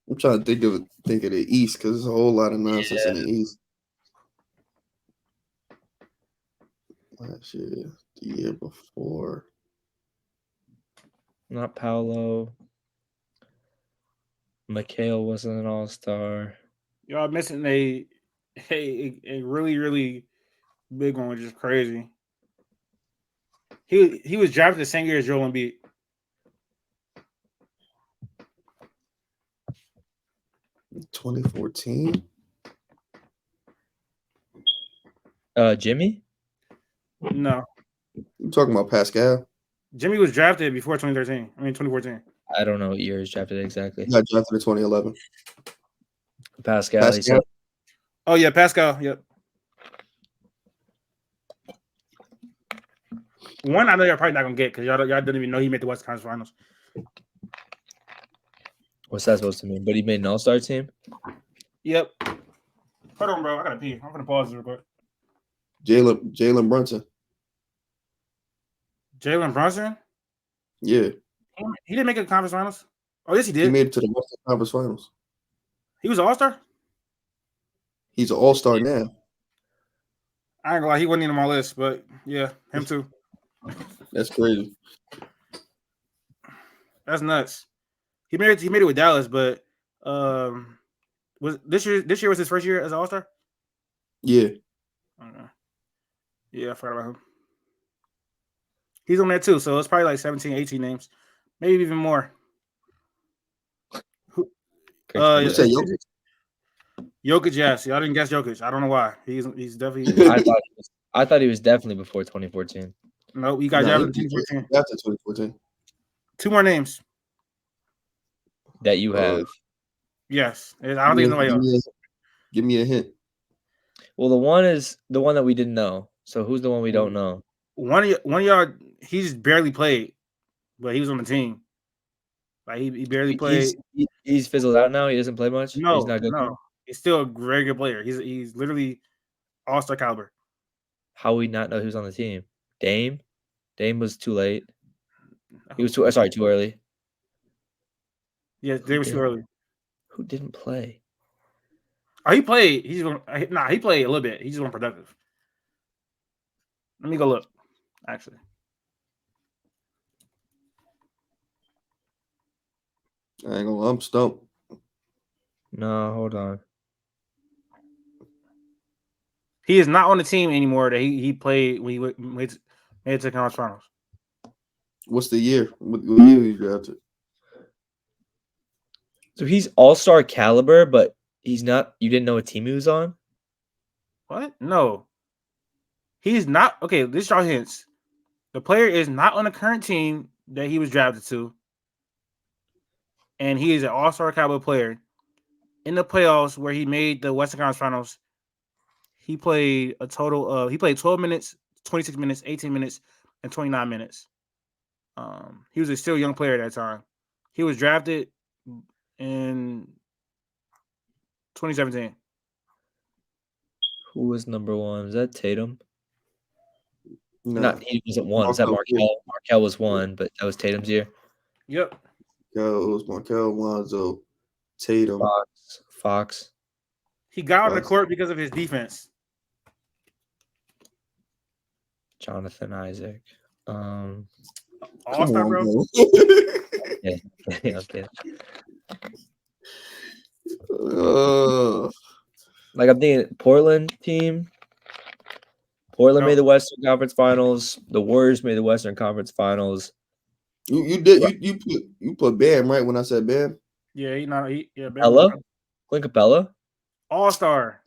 I'm trying to think of the East because there's a whole lot of nonsense in the East. Last year, the year before. Not Paolo. Mikhail wasn't an all-star. Y'all missing a really, really big one, which is crazy. He was drafted the same year as Joel Embiid. In 2014. Jimmy? No. You talking about Pascal? Jimmy was drafted before 2014. I don't know what year he's drafted exactly. He got drafted in 2011. Pascal. He said. Oh yeah, Pascal. Yep. One I know you're probably not gonna get because y'all didn't even know he made the West Conference Finals. What's that supposed to mean? But he made an all-star team? Yep. Hold on, bro. I gotta pee. I'm gonna pause this real quick. Jalen Brunson. Jalen Brunson? Yeah. He didn't make it to conference finals. Oh, yes, he did. He made it to the Western Conference Finals. He was an all-star? He's an all-star now. I ain't gonna lie, he wasn't even on my list, but yeah, him too. That's crazy. That's nuts. He made it with Dallas, but was this year was his first year as an All-Star? Yeah. Yeah, I forgot about him. He's on there too, so it's probably like 17, 18 names, maybe even more. You said Jokic? Jokic, yes. Y'all didn't guess Jokic. I don't know why. He's definitely. I thought he was definitely before 2014. Nope, you got drafted in 2014. After 2014. 2 more names that you have. Yes, I don't think nobody else. Give me a hint. Well, the one is the one that we didn't know. So who's the one we don't know? One of y'all, he's barely played, but he was on the team. Like he barely played. He's fizzled out now. He doesn't play much. No, he's not good. No, he's still a very good player. He's literally all-star caliber. How we not know who's on the team? Dame was too late. He was too early. Yeah, Dame was too early. Who didn't play? Oh, he played. He played a little bit. He just wasn't productive. Let me go look. Actually, I ain't gonna. I'm stumped. No, hold on. He is not on the team anymore that he played when he made it to the conference finals. What's the year? What year he drafted? So he's all-star caliber, but he's not. You didn't know what team he was on? What? No. He's not. Okay, this is y'all hints. The player is not on the current team that he was drafted to. And he is an all-star caliber player. In the playoffs where he made the Western Conference Finals, he played a total of 12 minutes, 26 minutes, 18 minutes, and 29 minutes. He was a still young player at that time. He was drafted in 2017. Who was number one? Was that Tatum? No, he wasn't one. Was that Markel? Markel was one, but that was Tatum's year. Yep. It was Markel, Lonzo, Tatum, Fox. He got on the court because of his defense. Jonathan Isaac. All-star, bro. Yeah, okay. Like I'm thinking Portland team. Portland made the Western Conference Finals. The Warriors made the Western Conference Finals. You put Bam right when I said Bam. Yeah, Bam. Clint Capella. All-star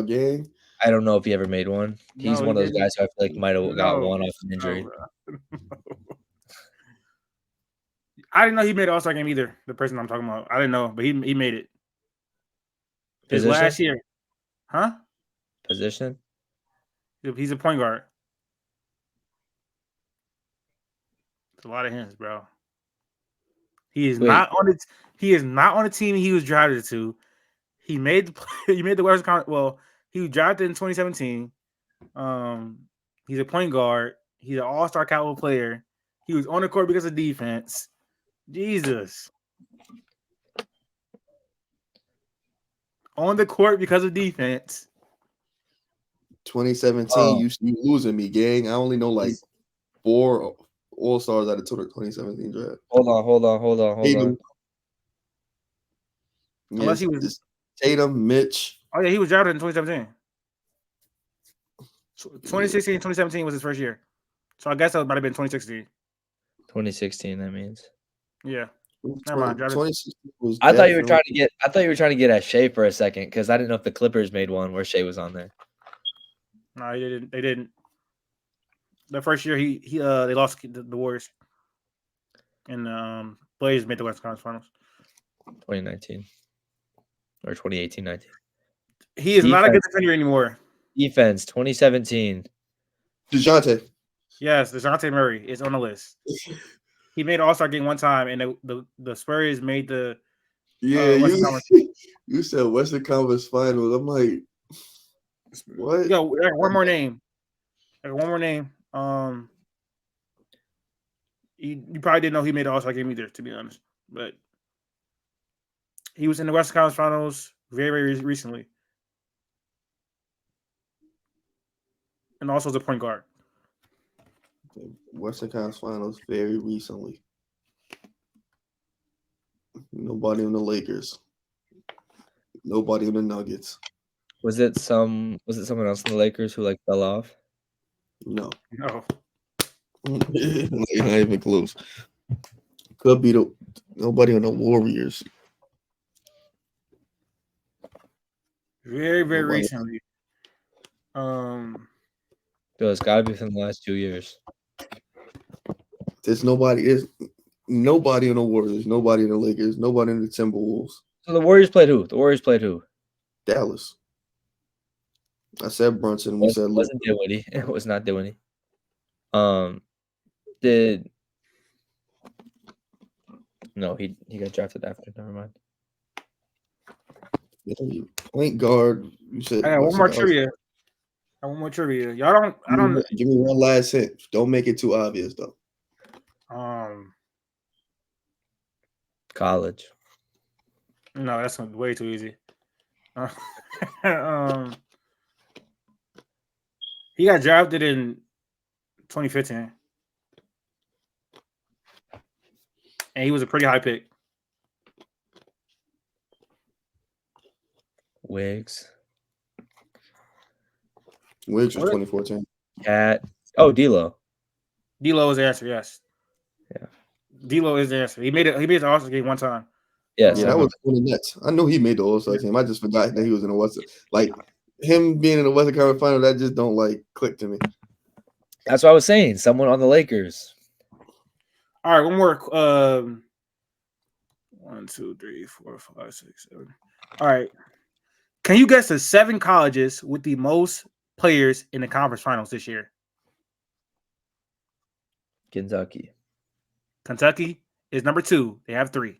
gang. I don't know if he ever made one. He's one of those guys who I feel like might have got one off an injury. I didn't know he made an All-Star game either. The person I'm talking about, I didn't know, but he made it. His last year, huh? Position. He's a point guard. It's a lot of hints, bro. He is not on it. He is not on the team he was drafted to. He made the Western Conference. Well, he was drafted in 2017. He's a point guard. He's an all-star caliber player. He was on the court because of defense. Jesus. On the court because of defense. 2017, you losing me, gang. I only know like 4 All-Stars out of 2017 draft. Hold on. Unless he was Tatum, Mitch. Oh yeah, he was drafted in 2017. 2016, 2017 was his first year. So I guess that might have been 2016. 2016, that means. Yeah. Never mind. I thought you were trying to get at Shea for a second because I didn't know if the Clippers made one where Shea was on there. No, they didn't. The first year they lost the Warriors. And Blazers made the Western Conference Finals. 2019. Or 2018-19. He is not a good defender anymore. Defense, 2017. DeJounte. Yes, DeJounte Murray is on the list. He made All-Star game one time, and the Spurs made the you said Western Conference Finals. I'm like, what? Yo, one more name. You probably didn't know he made the All-Star game either, to be honest. But he was in the Western Conference Finals very, very recently. And also as a point guard. Western Conference Finals very recently. Nobody on the Lakers. Nobody on the Nuggets. Was it someone else in the Lakers who like fell off? No. No. Not even close. Could be nobody on the Warriors. Very, very Nobody. recently. Yo, it's gotta be within the last 2 years. There's nobody. There's nobody on the Warriors. Nobody in the Lakers. Nobody in the Timberwolves. So the Warriors played who? The Warriors played who? Dallas. I said Brunson. We said Wasn't Dinwiddie. It was not Dinwiddie. Did no? He got drafted after. Never mind. Point guard. You said. I got one more trivia. Y'all don't. I don't. Give me one last hint. Don't make it too obvious though. College. No, that's way too easy. He got drafted in 2015, and he was a pretty high pick. Wiggs. Wiggs was 2014. Cat. Oh, D'Lo. D'Lo is the answer. Yes. Yeah. D'Lo is the answer. He made it. He made the All-Star game one time. Yes. Yeah, that was on the Nets. I knew he made the All-Star team. I just forgot that he was in the Western. Like him being in the Western Conference Final, that just don't like click to me. That's what I was saying. Someone on the Lakers. All right, one more. 1, 2, 3, 4, 5, 6, 7. All right. Can you guess the 7 colleges with the most players in the conference finals this year? Kentucky. Kentucky is number 2. They have 3.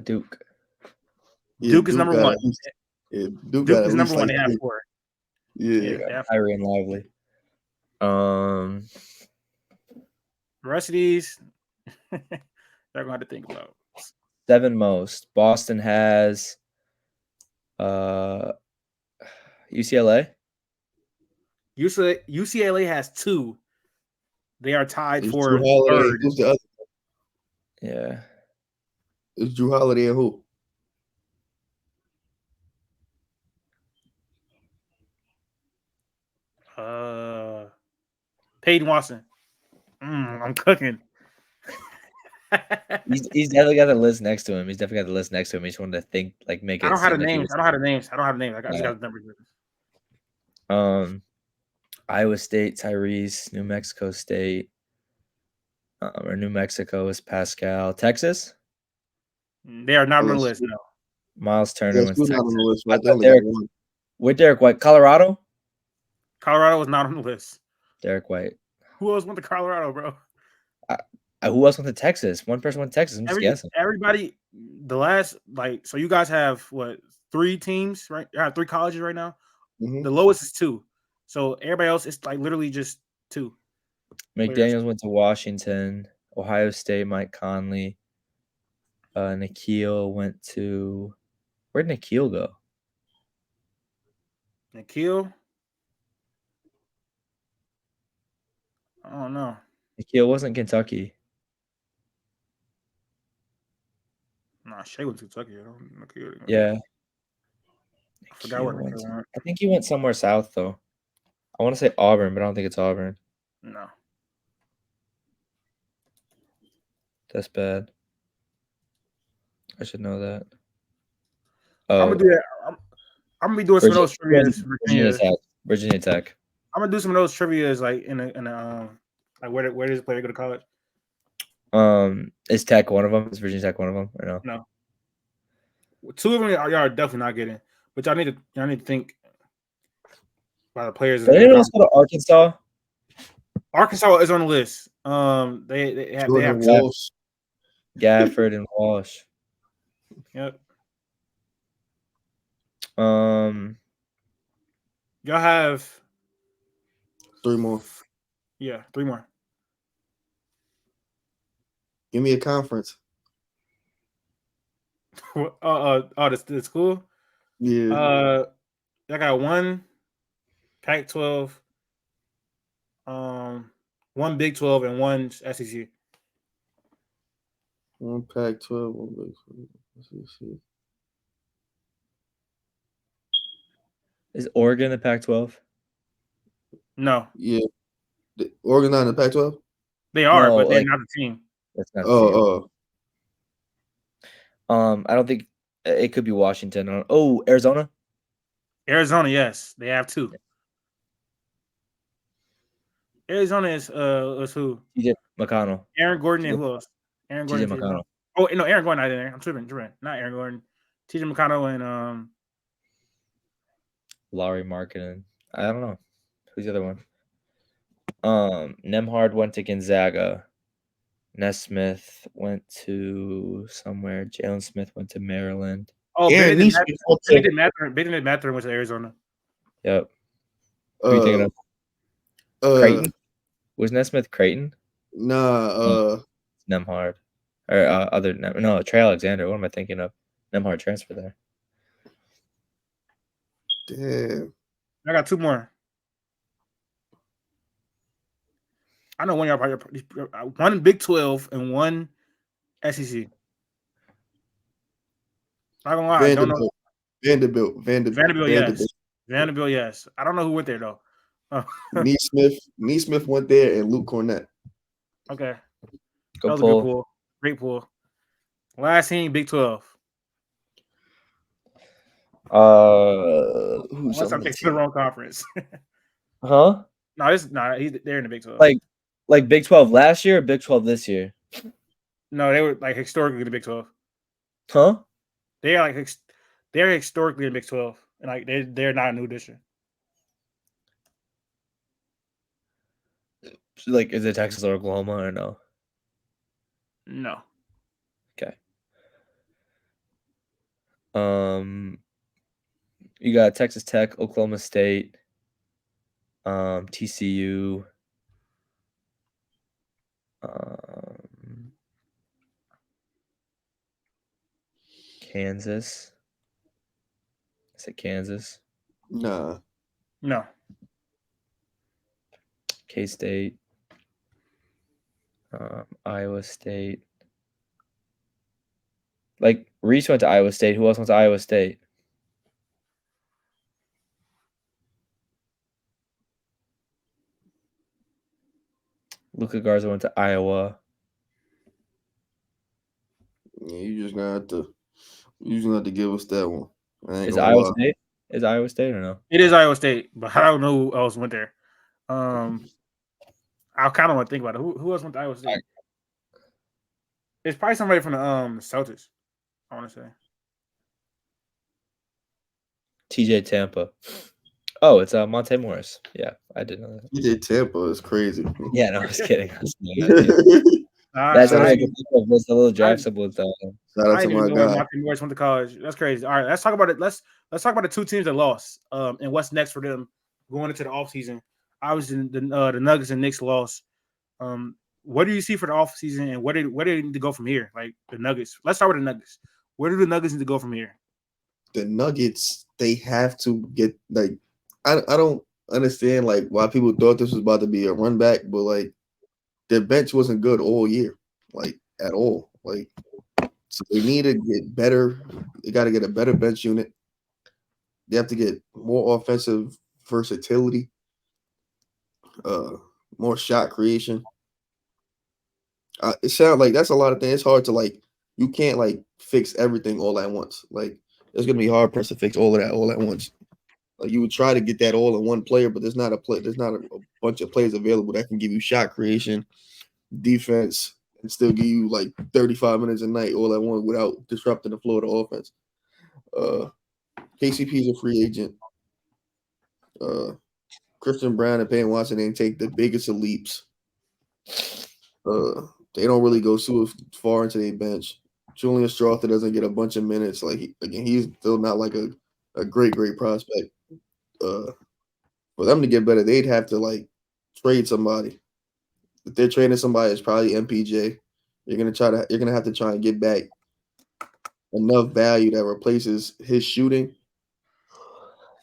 Duke. Yeah, Duke is number 1. Yeah, Duke is number 1. They have 4. Yeah. Kyrie and Lively. The rest of these, they're going to have to think about. 7 most. Boston has UCLA. UCLA has 2. They are tied for Drew Holiday. 3rd. Who's the other? Yeah. It's Drew Holiday and who? Peyton Watson. I'm cooking. He's definitely got the list next to him. He just wanted to think, like, make it. I don't have the seem like names. I don't have the names. I just Yeah. got the numbers. Iowa State, Tyrese, New Mexico State, or New Mexico is Pascal. Texas? They are not on the list, no. Miles Turner Yeah, was not Texas. on the list, I right? They thought only got one. with Derek White. Colorado? Colorado was not on the list. Derek White. Who else went to Colorado, bro? Who else went to Texas? One person went to Texas. I'm just guessing. Everybody, the last, so you guys have, 3 teams, right? You have 3 colleges right now? Mm-hmm. The lowest is 2. So everybody else is, literally just 2. McDaniels went to Washington. Ohio State, Mike Conley. Nikhil went to... Where'd Nikhil go? Nikhil? I don't know. Nikhil wasn't Kentucky. Nah, Shea went to Kentucky. I don't know. Yeah. I forgot where Nikhil went. I think he went somewhere south, though. I want to say Auburn, but I don't think it's Auburn. No. That's bad. I should know that. I'm gonna do that. I'm gonna be doing some of those trivias. Virginia Tech. I'm gonna do some of those trivias where does the player go to college? Is Tech one of them? Is Virginia Tech one of them or no? No. 2 of them y'all are definitely not getting, but y'all need to think about the players. Did anyone else go to Arkansas? Arkansas is on the list. They have Walsh. Gafford and Walsh. Yep. Y'all have 3 more. Yeah, 3 more. Give me a conference. The school? Yeah. I got 1 Pac-12. one Big 12 and one SEC. One Pac-12, one Big 12. SEC. Is Oregon the Pac-12? No, Yeah, Oregon not in the Pac-12. they are, No, but they're like not the team. that's not the team. Oh, I don't think it could be Washington. Oh, Arizona. Arizona, yes, they have two. Arizona is who? TJ McConnell. Aaron Gordon and TJ who else? Aaron TJ Gordon. TJ McConnell. Oh no, Aaron Gordon not in there. I'm tripping. Not Aaron Gordon. TJ McConnell and Laurie Markkinen. I don't know. Who's the other one? Nemhard went to Gonzaga. Nesmith went to somewhere. Jalen Smith went to Maryland. oh Aaron Benedict Nesmith went to- Mathurin went to Arizona. Yep. Who are you thinking of? Creighton? Was Nesmith Creighton? Nah, Nemhard. Or no, Trey Alexander. What am I thinking of? Nemhard transfer there. damn. I got two more. I know one y'all probably one Big 12 and one SEC. Not gonna lie, I don't know. Vanderbilt, yes. Vanderbilt, yes. I don't know who went there though. Neesmith went there, and Luke Cornett. Okay. Go That was pull. a good pull. Great pull. Last team, Big 12. Who's Unless on I'm the taking the team? wrong conference. Huh? No, they're in the Big 12. Like Big 12 last year or Big 12 this year? No, they were like historically in the Big 12. Huh? They are like they're historically in Big 12, and like they're not a new addition. Like, is it Texas or Oklahoma or no? No. Okay. You got Texas Tech, Oklahoma State, TCU, Kansas. Is it Kansas? Nah. No. K-State, Iowa State. Like, Reese went to Iowa State. Who else went to Iowa State? Luka Garza went to Iowa. Yeah, you just gonna have to give us that one. Is Iowa State? Is Iowa State or no? It is Iowa State, but I don't know who else went there. I kind of want to think about it. Who else went to Iowa State? It's probably somebody from the Celtics, I want to say. TJ Tampa. Oh, it's Monte Morris. Yeah, I didn't know that. TJ Tampa is crazy. Yeah, no, I was kidding. That's what I could think of. Was the little draft symbol. Shout out to my guy. Monte Morris went to college. That's crazy. All right, let's talk about it. Let's talk about the two teams that lost and what's next for them going into the offseason. Obviously, the Nuggets and Knicks lost. What do you see for the offseason, and where do they need to go from here? Like the Nuggets. Let's start with the Nuggets. Where do the Nuggets need to go from here? The Nuggets, they have to get like I don't understand like why people thought this was about to be a run back, but like their bench wasn't good all year, like at all. Like so they need to get better. They got to get a better bench unit. They have to get more offensive versatility, more shot creation. It sounds like that's a lot of things. It's hard to like you can't like fix everything all at once. Like it's gonna be hard pressed to fix all of that all at once. Like you would try to get that all in one player, but there's not a bunch of players available that can give you shot creation, defense, and still give you like 35 minutes a night all at once without disrupting the flow of the offense. KCP is a free agent. Christian Brown and Payne Watson didn't take the biggest of leaps. They don't really go so far into their bench. Julian Strawther doesn't get a bunch of minutes. Like he's still not like a great prospect. For them to get better, they'd have to like trade somebody. If they're trading somebody, it's probably MPJ. You're gonna have to try and get back enough value that replaces his shooting.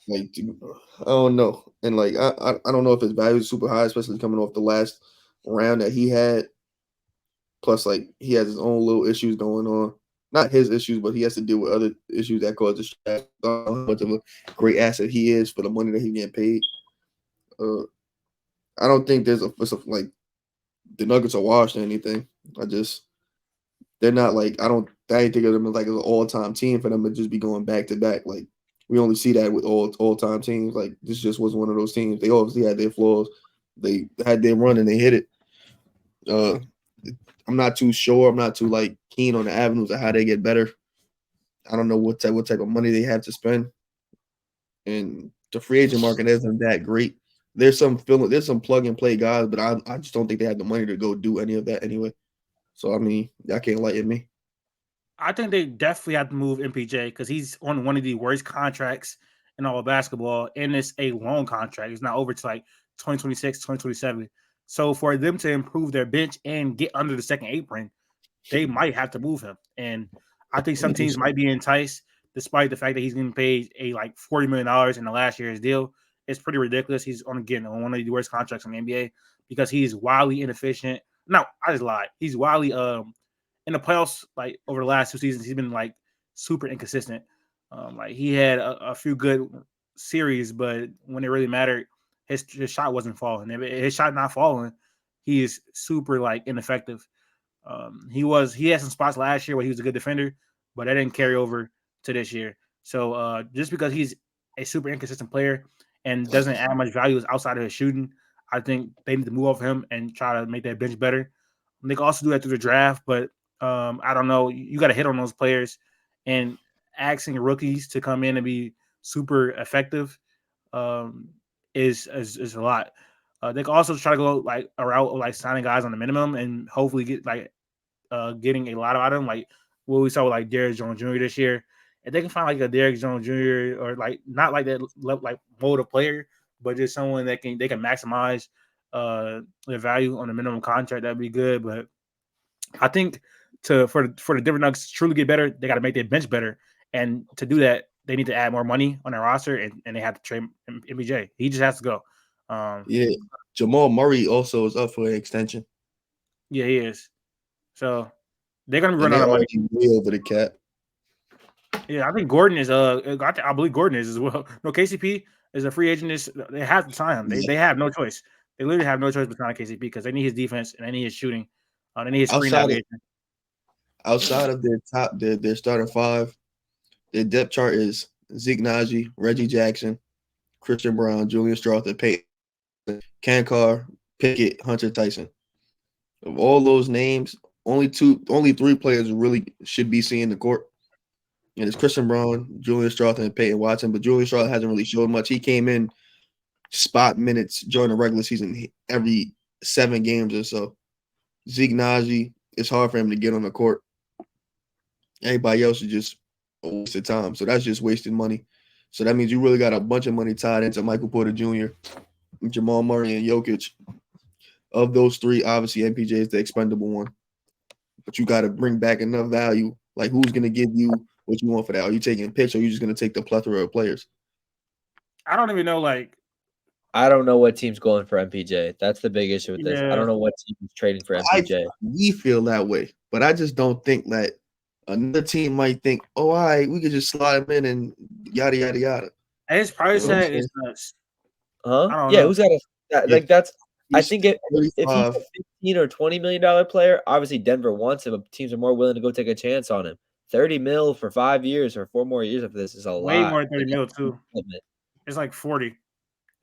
Like I don't know, and like I don't know if his value is super high, especially coming off the last round that he had. Plus, like he has his own little issues going on. Not his issues, but he has to deal with other issues that cause distraction. How much of a great asset he is for the money that he's getting paid. I don't think there's like the Nuggets are washed or anything. They're not like I ain't think of them as like an all time team for them to just be going back to back. Like we only see that with all time teams. Like this just was one of those teams. They obviously had their flaws. They had their run and they hit it. I'm not too sure. I'm not too like keen on the avenues of how they get better. I don't know what type of money they have to spend, and the free agent market isn't that great. There's some plug and play guys, but I just don't think they have the money to go do any of that anyway. So I mean, that can't lighten me. I think they definitely have to move MPJ because he's on one of the worst contracts in all of basketball, and it's a long contract. It's not over to like 2026, 2027. So for them to improve their bench and get under the second apron, they might have to move him. And I think some teams might be enticed, despite the fact that he's getting paid like $40 million in the last year's deal. It's pretty ridiculous. He's on one of the worst contracts in the NBA because he's wildly inefficient. No, I just lied. He's wildly in the playoffs, like over the last 2 seasons, he's been like super inconsistent. Like he had a few good series, but when it really mattered, his shot wasn't falling. If his shot not falling, he is super like ineffective. He had some spots last year where he was a good defender, but that didn't carry over to this year. So just because he's a super inconsistent player and doesn't add much value outside of his shooting, I think they need to move off him and try to make that bench better. They can also do that through the draft, but I don't know. You got to hit on those players, and asking rookies to come in and be super effective is a lot. They can also try to go like a route of like signing guys on the minimum and hopefully get like getting a lot out of them, like what we saw with like Derrick Jones Jr. this year. If they can find like a Derrick Jones Jr. or like not like that like mode of player, but just someone that they can maximize their value on the minimum contract, that'd be good. But I think for the Denver Nuggets to truly get better, they got to make their bench better, and to do that, they need to add more money on their roster, and they have to trade MPJ. He just has to go. Yeah, Jamal Murray also is up for an extension. Yeah, he is. So they're gonna be running out of money. Way over the cap. Yeah, I think Gordon is. I believe Gordon is as well. No, KCP is a free agent. They have to sign him. They have no choice. They literally have no choice but signing KCP because they need his defense and they need his shooting. They need his screen navigation. Outside of their starting five, their depth chart is Zeke Naji, Reggie Jackson, Christian Brown, Julian Strawther, Peyton, Kankar, Pickett, Hunter Tyson. Of all those names, only 3 players really should be seeing the court. And it's Christian Brown, Julian Strawther, and Peyton Watson. But Julian Strawther hasn't really showed much. He came in spot minutes during the regular season every 7 games or so. Zeke Naji, it's hard for him to get on the court. Everybody else is just a waste of time. So that's just wasted money. So that means you really got a bunch of money tied into Michael Porter Jr., Jamal Murray, and Jokic. Of those 3, obviously MPJ is the expendable one. But you got to bring back enough value. Like, who's going to give you what you want for that? Are you taking picks or are you just going to take the plethora of players? I don't even know, like. I don't know what team's going for MPJ. That's the big issue with this. I don't know what team is trading for MPJ. We feel that way, but I just don't think that another team might think, oh, all right, we could just slide him in and yada, yada, yada. His price tag is nuts. Huh? Yeah, who's got like that's – I think if he's a $15 or $20 million player, obviously Denver wants him, but teams are more willing to go take a chance on him. $30 million for 5 years or 4 more years of this is a lot. Way more than $30 million too. It's like 40.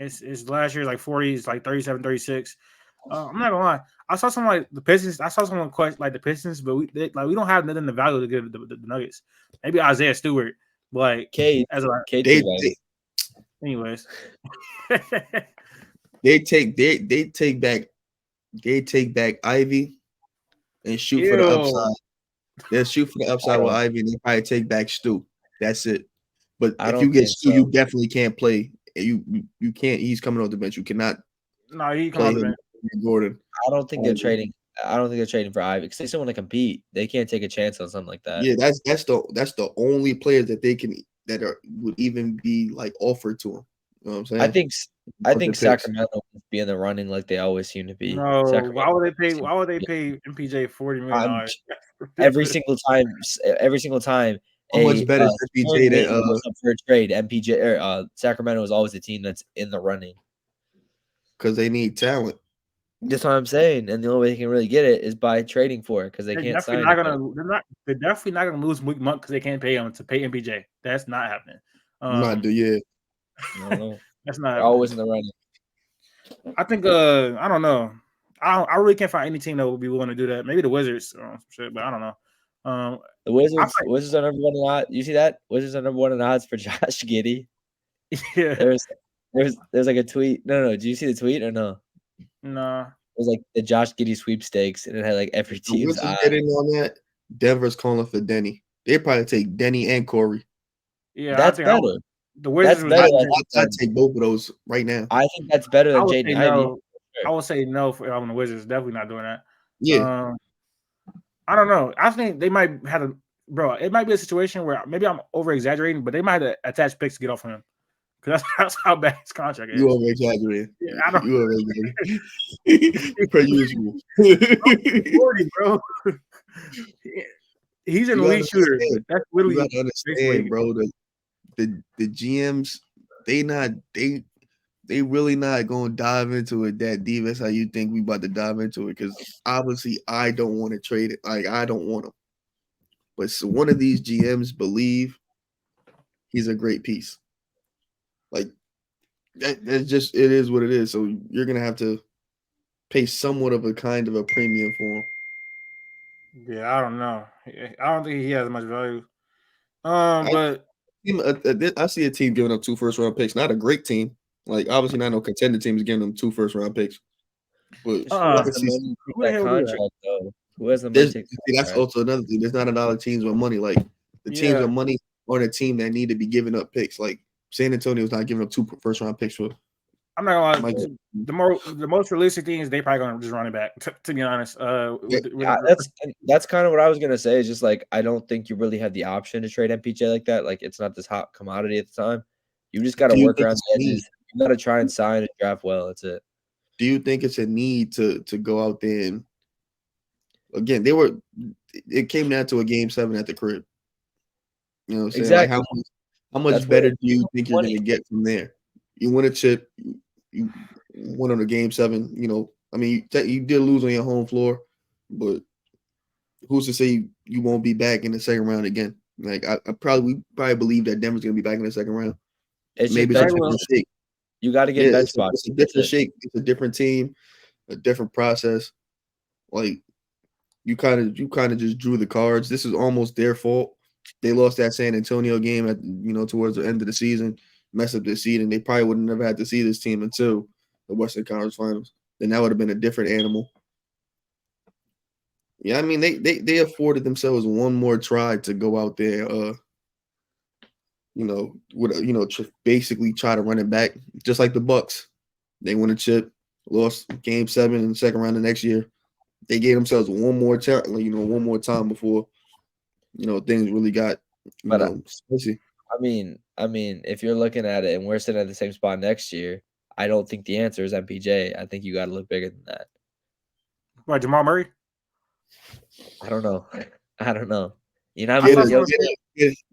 It's last year's like 40. It's like 37, 36. I'm not gonna lie. I saw someone like the Pistons. I saw someone question like the Pistons, but we don't have nothing to value to give the Nuggets. Maybe Isaiah Stewart, but anyways, they take back Ivy and shoot for the upside. They'll shoot for the upside with Ivy, and they probably take back Stu. That's it. But if you get Stu, you definitely can't play. You can't. He's coming off the bench. You cannot. No, he coming off the bench. Gordon. I don't think they're trading. I don't think they're trading for Ivy because they still want to compete. They can't take a chance on something like that. Yeah, that's the only players that they can would even be like offered to them. You know what I'm saying? I think With the picks. Sacramento will be in the running like they always seem to be. No, Sacramento why would they pay MPJ $40 million? every single time How much better is MPJ than was up for a trade, MPJ or Sacramento is always the team that's in the running. because they need talent. That's what I'm saying, and the only way they can really get it is by trading for it because they can't sign. They're definitely not gonna lose Weak Monk because they can't pay him to pay MPJ. That's not happening. Yeah. I don't know. That's not always in the running. I think I don't know. I really can't find any team that would be willing to do that. Maybe the Wizards, shit, but I don't know. The Wizards are number one in odds. You see that? Wizards are number one in odds for Josh Giddey. Yeah. There's like a tweet. No. Did you see the tweet or no? No. It was like the Josh Giddey sweepstakes, and it had like every team's Wizards getting on that. Denver's calling for Denny. They probably take Denny and Corey. Yeah, that's better. The Wizards that's better. I'd take both of those right now. I think that's better than Jaden Ivey. I would say no for the Wizards. Definitely not doing that. Yeah. I don't know. I think they might have a bro. It might be a situation where maybe I'm over exaggerating, but they might have to attach picks to get off of him because that's how bad his contract is. You over exaggerating. Yeah, I don't. You over exaggerating. Per usual. 40, bro. He's an elite shooter. That's literally. You gotta understand, bro. The GMs, they really not gonna dive into it that deep. That's how you think we about to dive into it. Because obviously, I don't want to trade it. Like I don't want him. But so one of these GMs believe he's a great piece. Like that's just it is what it is. So you're gonna have to pay somewhat of a kind of a premium for him. Yeah, I don't know. I don't think he has much value. But I see a team giving up 2 first-round picks. Not a great team. Like obviously not no contender team is giving them 2 first-round picks. But who has the money to take that's also another thing. There's not a lot of teams with money. Like the teams with money aren't a team that need to be giving up picks. Like San Antonio's not giving up 2 first-round picks for. I'm not gonna lie. The most realistic thing is they probably gonna just run it back. To be honest, that's kind of what I was gonna say. Is just like I don't think you really have the option to trade MPJ like that. Like it's not this hot commodity at the time. You just got to work around the edges. You got to try and sign and draft well. That's it. Do you think it's a need to go out there and again? It came down to a game 7 at the crib. You know what I'm saying? Exactly. Like how much better do you think you're gonna get from there? You win a chip. You went on a game 7, you know. I mean, you did lose on your home floor, but who's to say you won't be back in the second round again? Like we probably believe that Denver's gonna be back in the second round. Maybe it's a different shake. You got to get bench spots. It's a different shake. It's a different team, a different process. Like you kind of just drew the cards. This is almost their fault. They lost that San Antonio game towards the end of the season. Mess up this season, they probably would have never had to see this team until the Western Conference Finals. Then that would have been a different animal. Yeah, I mean they afforded themselves one more try to go out there, basically try to run it back, just like the Bucks. They won a chip, lost game 7 in the second round the next year. They gave themselves one more time before things really got spicy. I mean, if you're looking at it and we're sitting at the same spot next year, I don't think the answer is MPJ. I think you got to look bigger than that. What, Jamal Murray? I don't know.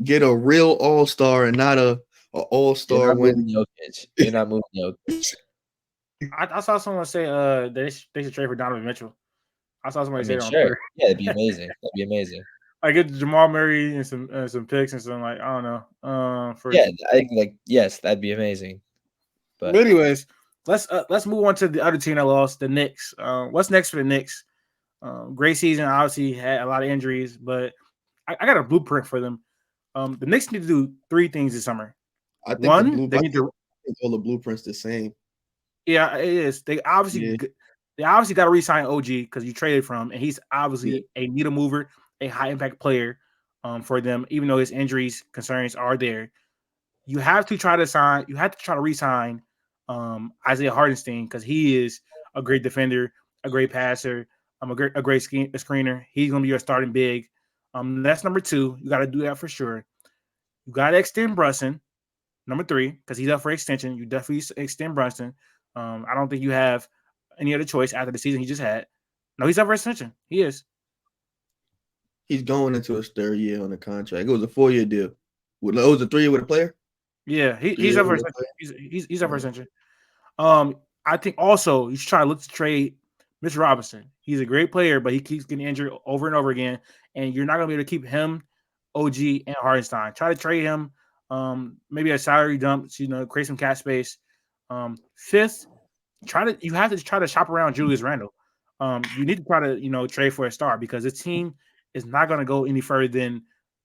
Get a real all-star and not a all-star when you're not moving Jokic. I saw someone say they should trade for Donovan Mitchell. I saw somebody say that on sure. Twitter. Yeah, it'd be amazing. That'd be amazing. I get Jamal Murray and some picks and something like I don't know. I think yes, that'd be amazing. But anyways, let's move on to the other team that lost, the Knicks. What's next for the Knicks? Great season, obviously had a lot of injuries, but I got a blueprint for them. The Knicks need to do 3 things this summer. I think all the blueprints the same. Yeah, it is. They obviously got to re-sign OG because you traded from him, and he's obviously a needle mover, a high impact player for them, even though his injuries concerns are there. You have to try to re-sign Isaiah Hartenstein because he is a great defender, a great passer, a great screener. He's gonna be your starting big. That's number 2. You got to do that for sure. You got to extend Brunson. number 3, because he's up for extension. You definitely extend Brunson. I don't think you have any other choice after the season he just had. No, he's up for extension. He is. He's going into his 3rd year on the contract. It was a 4-year deal. It was a 3-year with a player. Yeah, he's 3 years up for with a extension. player. He's up for extension. I think also you should try to look to trade Mitch Robinson. He's a great player, but he keeps getting injured over and over again, and you're not going to be able to keep him, OG, and Hardenstein. Try to trade him. Maybe a salary dump, create some cap space. 5th, you have to try to shop around Julius Randle. You need to try to trade for a star because the team is not going to go any further than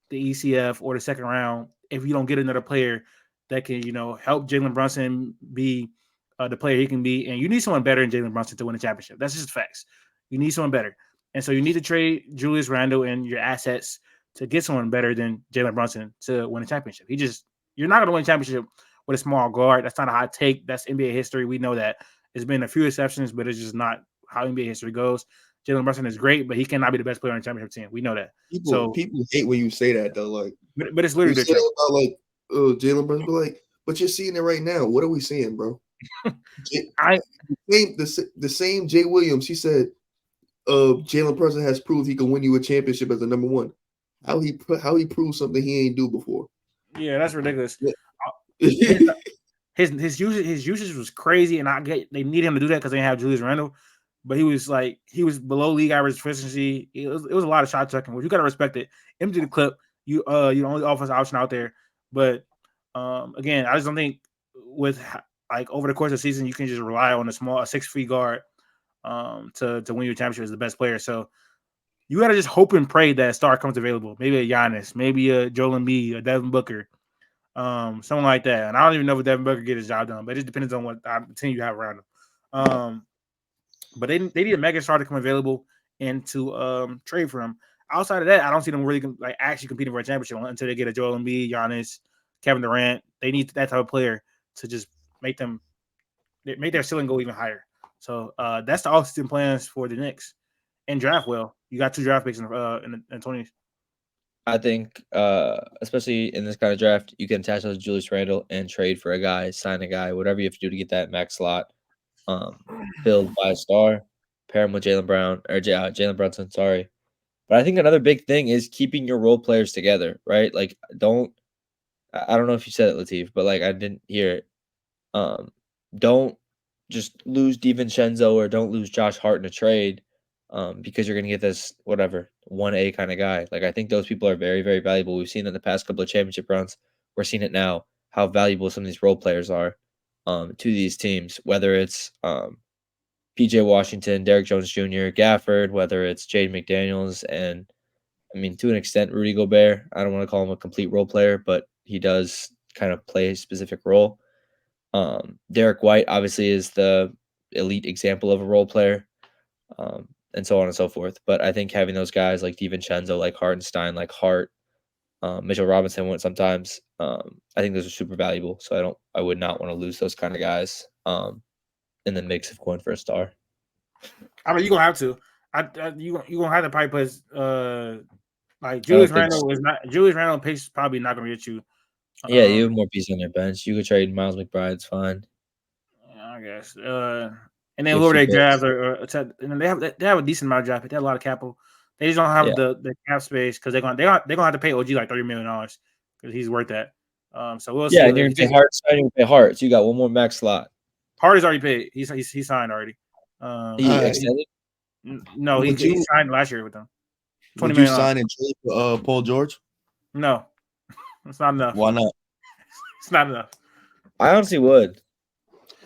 the ECF or the 2nd round if you don't get another player that can help Jalen Brunson be the player he can be. And you need someone better than Jalen Brunson to win a championship. That's just facts. You need someone better, and so you need to trade Julius Randle and your assets to get someone better than Jalen Brunson to win a championship. You're not going to win a championship with a small guard. That's not a hot take. That's NBA history. We know that. There's been a few exceptions, but it's just not how NBA history goes. Jalen Brunson is great, but he cannot be the best player on the championship team. We know that. People hate when you say that though. Like, but it's literally you say that about like Jalen Brunson, but but you're seeing it right now. What are we seeing, bro? The same Jay Williams. He said, Jalen Brunson has proved he can win you a championship as a number 1. How he proved something he ain't do before? Yeah, that's ridiculous. Yeah. His usage was crazy, and I get they need him to do that because they have Julius Randle. But he was below league average efficiency. It was a lot of shot checking, which you gotta respect it. Empty the clip. You the only offense option out there. But again, I just don't think with over the course of the season you can just rely on a 6 feet guard to win your championship as the best player. So you gotta just hope and pray that a star comes available. Maybe a Giannis, maybe a Joel Embiid, a Devin Booker, something like that. And I don't even know if Devin Booker get his job done, but it depends on what team you have around him. But they need a mega star to come available and to trade for him. Outside of that, I don't see them really actually competing for a championship until they get a Joel Embiid, Giannis, Kevin Durant. They need that type of player to just make their ceiling go even higher. So that's the offseason plans for the Knicks. And draft well. You got 2 draft picks in the 20s. I think, especially in this kind of draft, you can attach those to Julius Randle and trade for a guy, sign a guy, whatever you have to do to get that max slot filled by a star, pair him with Jalen Brunson, sorry. But I think another big thing is keeping your role players together, right? Like, I don't know if you said it, Latif, but I didn't hear it. Don't just lose DiVincenzo or don't lose Josh Hart in a trade because you're going to get this, 1A kind of guy. I think those people are very, very valuable. We've seen it in the past couple of championship runs. We're seeing it now, how valuable some of these role players are to these teams, whether it's PJ Washington, Derrick Jones Jr., Gafford, whether it's Jaden McDaniels, and to an extent, Rudy Gobert. I don't want to call him a complete role player, but he does kind of play a specific role. Derek White obviously is the elite example of a role player, and so on and so forth. But I think having those guys like DiVincenzo, like Hartenstein, like Hart, Mitchell Robinson went sometimes. I think those are super valuable. So I would not want to lose those kind of guys in the mix of going for a star. You're gonna have to. You gonna have to probably put Julius Randle is not. Julius Randle pace probably not gonna get you. Yeah, you have more pieces on your bench. You could trade Miles McBride. It's fine. I guess. And then whoever they draft, they have a decent amount of draft. They have a lot of capital. They just don't have the cap space because they're gonna have to pay OG like $30 million because he's worth that. So we'll see. Yeah, and you're gonna pay Hart. Pay Hart. So you got one more max slot. Hart is already paid. He signed already. He extended. No, he signed last year with them. $20 million. You sign and trade for Paul George? No, it's not enough. Why not? It's not enough. I honestly would.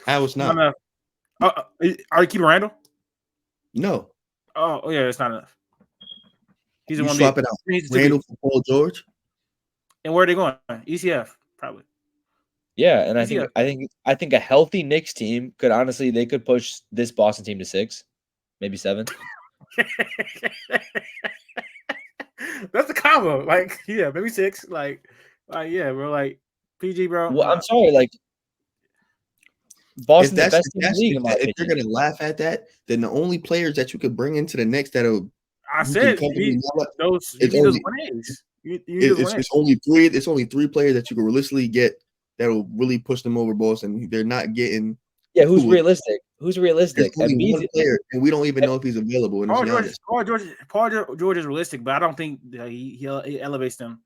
How it's not enough. Are you keeping Randall? No. Oh yeah, it's not enough. He's you swap it out. Randall for Paul George. And where are they going? ECF probably. Yeah, and I think a healthy Knicks team could honestly they could push this Boston team to 6, maybe 7. That's a combo. Maybe 6. Yeah, bro. PG, bro. Well, I'm sorry. Boston's the best team in the league. If you're gonna laugh at that, then the only players that you could bring into the Knicks that'll those 1As. It's only 3. It's only 3 players that you can realistically get that'll really push them over Boston. They're not getting. Yeah, who's Who? realistic? Who's There's realistic? only one Embiid. player, and we don't even know if he's available. And it's Giannis. Paul George is realistic, but I don't think that he elevates them.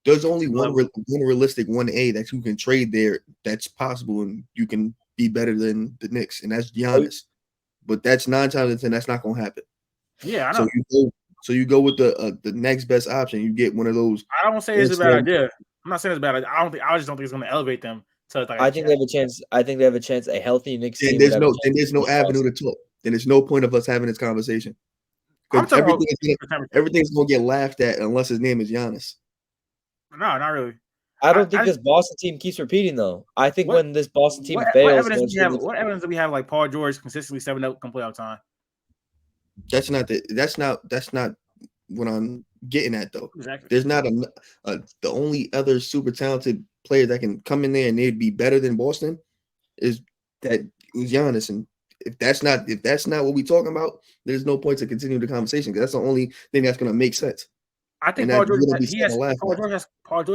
There's only one realistic 1A that you can trade there that's possible, and you can be better than the Knicks, and that's Giannis. But that's 9 times out of 10. That's not gonna happen. Yeah, I know. So you go with the next best option. You get one of those. I don't say it's a bad idea. I'm not saying it's a bad idea. I just don't think it's going to elevate them. I think they have a chance. I think they have a chance. A healthy Knicks team. There's no avenue to talk. Then there's no point of us having this conversation. Because everything's going to get laughed at unless his name is Giannis. No, not really. I don't think this Boston team keeps repeating though. I think when this Boston team fails, what evidence do we have like Paul George consistently 7-0 come playoff time? That's not what I'm getting at though. Exactly. There's not the only other super talented player that can come in there and they'd be better than Boston is Giannis. And if that's not what we're talking about, there's no point to continue the conversation because that's the only thing that's going to make sense. I think Paul George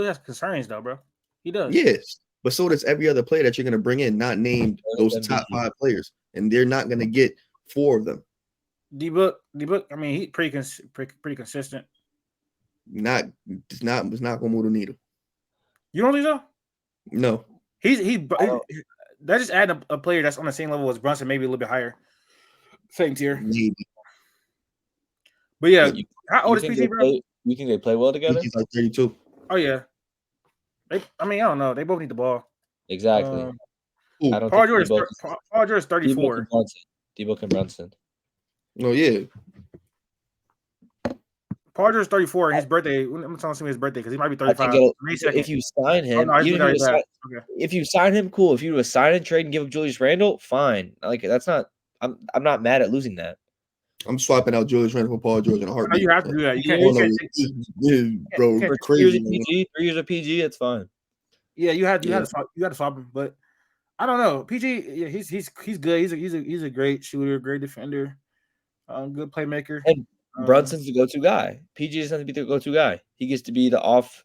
has concerns though, bro. He does. Yes, but so does every other player that you're going to bring in, not named those top 5 players, and they're not going to get 4 of them. D-Book. I mean, he's pretty consistent. It's not going to move the needle. You don't think so? No. That just add a player that's on the same level as Brunson, maybe a little bit higher, same tier. Maybe. But yeah, how old is PG, bro? You think they play well together? He's like 32. Oh yeah. I don't know. They both need the ball. Exactly. I don't Paul George is 34. D-Book and Brunson. Oh yeah. Paul George is 34. And his birthday. I'm telling him his birthday because he might be 35. If you sign him, if you sign him, cool. If you do a sign and trade and give up Julius Randle, fine. Like that's not. I'm not mad at losing that. I'm swapping out Julius Randle for Paul George in a heartbeat. You have to do that. You can't bro. Crazy. 3 years of PG, it's fine. Yeah, you had to swap him, but I don't know. PG, yeah, he's good. He's a great shooter, great defender, good playmaker. And Brunson's the go-to guy. PG doesn't have to be the go-to guy. He gets to be the off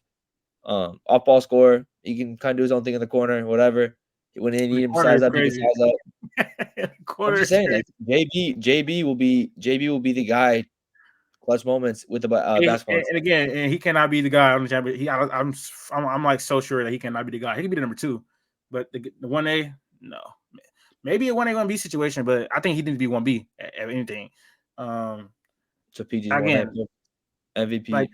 ball scorer. He can kind of do his own thing in the corner, whatever. When they need him size up, he can size up. I'm just saying, like, JB will be the guy. Clutch moments with the basketball. And again, he cannot be the guy on the championship. I'm like so sure that he cannot be the guy. He can be the number 2, but the 1A, no. Maybe a 1A 1B situation, but I think he needs to be 1B at anything. So PG again, MVP like,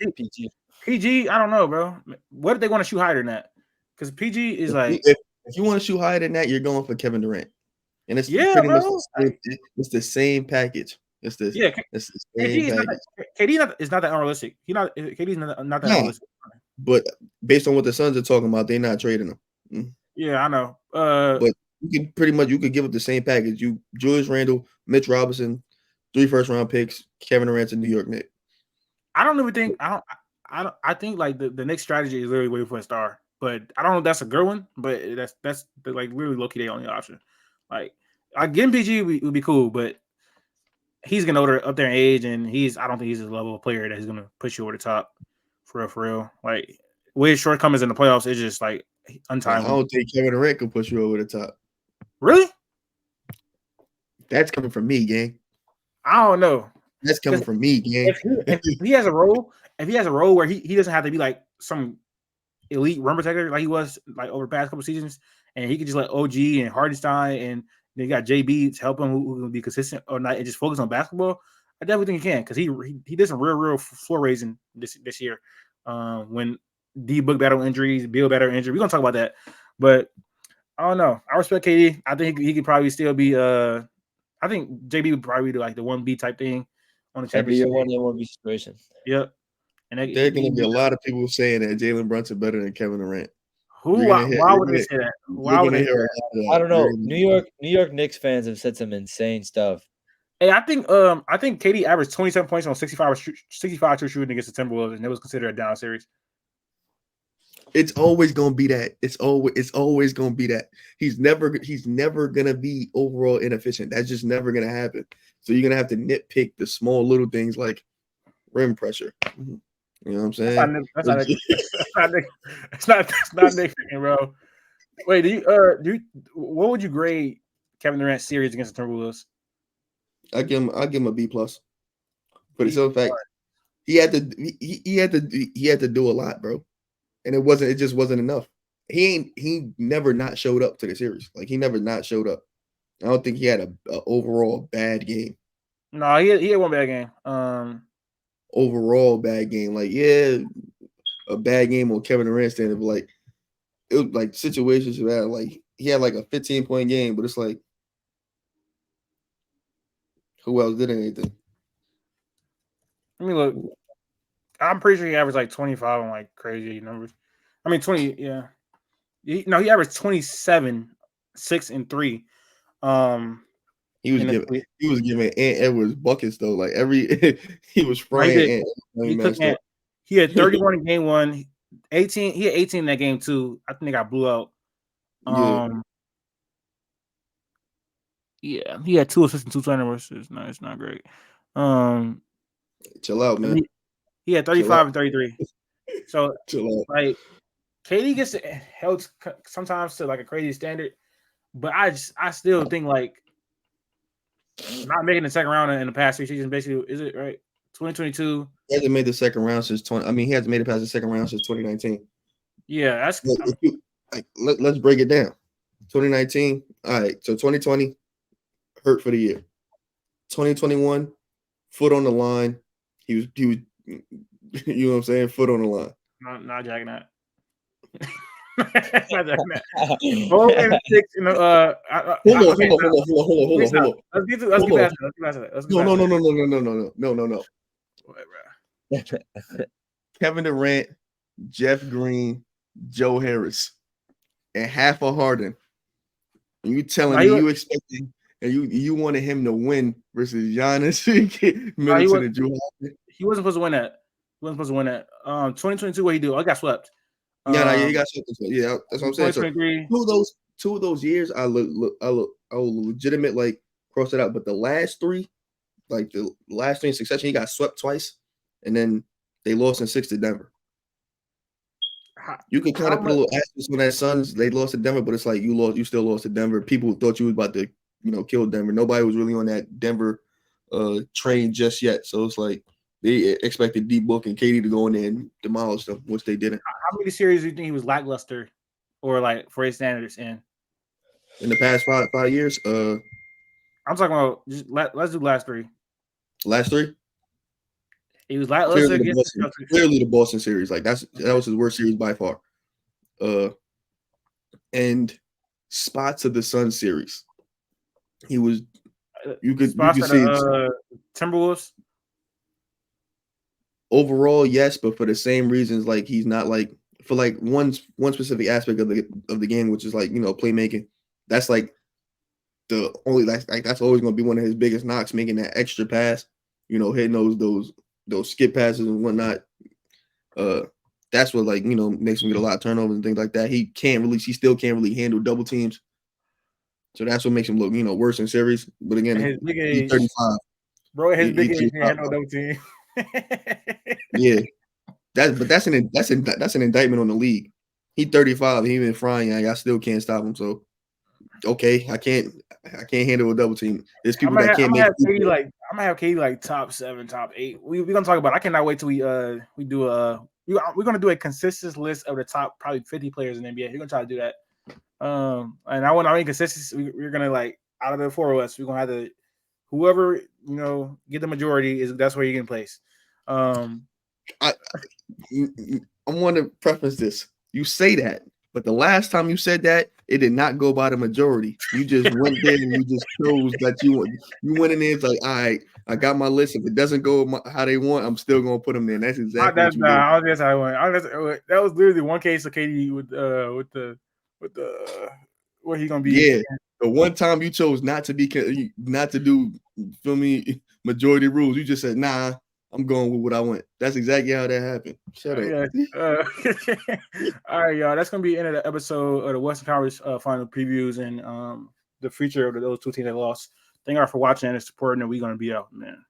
PG. I don't know, bro. What if they want to shoot higher than that? Because PG is if you want to shoot higher than that, you're going for Kevin Durant, and it's pretty much it's the same package. It's the same package. KD is not that unrealistic. KD's not that unrealistic. But based on what the Suns are talking about, they're not trading him. Yeah, I know. But you could give up the same package. Julius Randle, Mitch Robinson, 3 first-round picks, Kevin Durant's a New York Knicks. I don't even think I think like the Knicks strategy is literally waiting for a star. But I don't know if that's a good one, but that's like really low-key their only option. Like getting PG would be cool, but he's getting older up there in age, and I don't think he's the level of player that he's gonna push you over the top for real. Like with his shortcomings in the playoffs, it's just like untimely. I don't think Kevin Durant can push you over the top. Really? That's coming from me, gang. I don't know. That's coming from me, gang. If he has a role where he doesn't have to be like some elite rim protector like he was like over the past couple seasons, and he could just let OG and Hardenstein and then you got JB to help him who can be consistent or not and just focus on basketball. I definitely think he can because he did some real floor raising this year. When D-Book battle injuries, Bill battle injury, we're gonna talk about that. But I don't know. I respect KD. I think he could probably still be. I think JB would probably do like the 1B type thing on the championship. That'd be a 1B situation. Yep. And there are going to be a lot of people saying that Jalen Brunson better than Kevin Durant. Why would they say that? Why would they say that? I don't know. New York Knicks fans have said some insane stuff. Hey, I think KD averaged 27 points on 65 true shooting against the Timberwolves, and it was considered a down series. It's always gonna be that. It's always gonna be that. He's never gonna be overall inefficient. That's just never gonna happen. So you're gonna have to nitpick the small little things like rim pressure. You know what I'm saying? That's not nitpicking, bro. Wait, what would you grade Kevin Durant's series against the Timberwolves? I give him a B plus. For the B simple fact, he had to do a lot, bro, and it just wasn't enough. He never not showed up to the series. Like he never not showed up. I don't think he had a overall bad game. No, he had one bad game. Overall bad game. Like yeah, a bad game on Kevin Durant standard, but like it was like situations where like he had like a 15-point game, but it's like who else did anything? Let me look. I'm pretty sure he averaged like 25 on like crazy numbers. I mean 20, yeah. He averaged 27, 6 and 3. He was giving Ant Edwards buckets though. Like every he was frying Ant. He had 31 in game 1, 18. He had 18 in that game 2. I think they got blew out. Yeah, he had 2 assists and 2 turnovers. It's not great. Chill out, man. He had 35 and 33. So chill out. Like KD gets held sometimes to like a crazy standard, but I still think like not making the second round in the past 3 seasons basically is it right? 2022. He hasn't made the second round since 20. I mean, he hasn't made it past the second round since 2019. Yeah, that's let's break it down. 2019. All right, so 2020 hurt for the year. 2021 foot on the line. He was you know what I'm saying? Foot on the line. Not jacking that. Not jacking that. 0-6 in the hold on. Let's get past that. No. Kevin Durant, Jeff Green, Joe Harris, and half a Harden. And you telling me you expecting and you wanted him to win versus Giannis, Middleton, and Drew Holiday? He wasn't supposed to win that. 2022, what he do? I got swept. Yeah, he got swept. Yeah, that's what I'm saying. So two of those years, I will legitimate like cross it out. But the last 3 in succession, he got swept twice, and then they lost in 6 to Denver. You can kind of put a little asterisk on that Suns. They lost to Denver, but it's like you still lost to Denver. People thought you was about to, kill Denver. Nobody was really on that Denver train just yet. So it's like they expected D-Book and KD to go in there and demolish them, which they didn't. How many series do you think he was lackluster or like for his standards in the past 5 years? I'm talking about let's do last 3. Last 3? He was lackluster clearly the Boston series. Like that was his worst series by far. And spots of the Sun series. He was you could see Timberwolves. Overall, yes, but for the same reasons, like he's not like for like one specific aspect of the game, which is like playmaking. That's like the only that's always going to be one of his biggest knocks, making that extra pass, hitting those skip passes and whatnot. That's what makes him get a lot of turnovers and things like that. He still can't really handle double teams. So that's what makes him look, worse in series. But again, he's 35. Bro, his big age can't handle double team. Yeah. That's an indictment on the league. He's 35, he been frying, I still can't stop him. So okay, I can't handle a double team. There's people that can't make KD I'm gonna have KD like top 7, top 8. We're gonna talk about it. I cannot wait till we do we're gonna do a consistent list of the top probably 50 players in the NBA. We're gonna try to do that. And I want to make consistency. We're gonna like out of the 4 of us, we're gonna have to whoever get the majority that's where you can place. I want to preface this. You say that, but the last time you said that, it did not go by the majority. You just went there and you just chose that you went in there. It's like, all right, I got my list. If it doesn't go how they want, I'm still gonna put them there. And that's exactly that's how I went. That was literally one case of KD with the where he gonna be. Yeah, the one time you chose not to do, feel me, majority rules. You just said, nah, I'm going with what I want. That's exactly how that happened. Shut up. All right, y'all. That's gonna be the end of the episode of the Western Conference final previews and the future of those 2 teams that lost. Thank you all for watching and supporting, and we're gonna be out, man.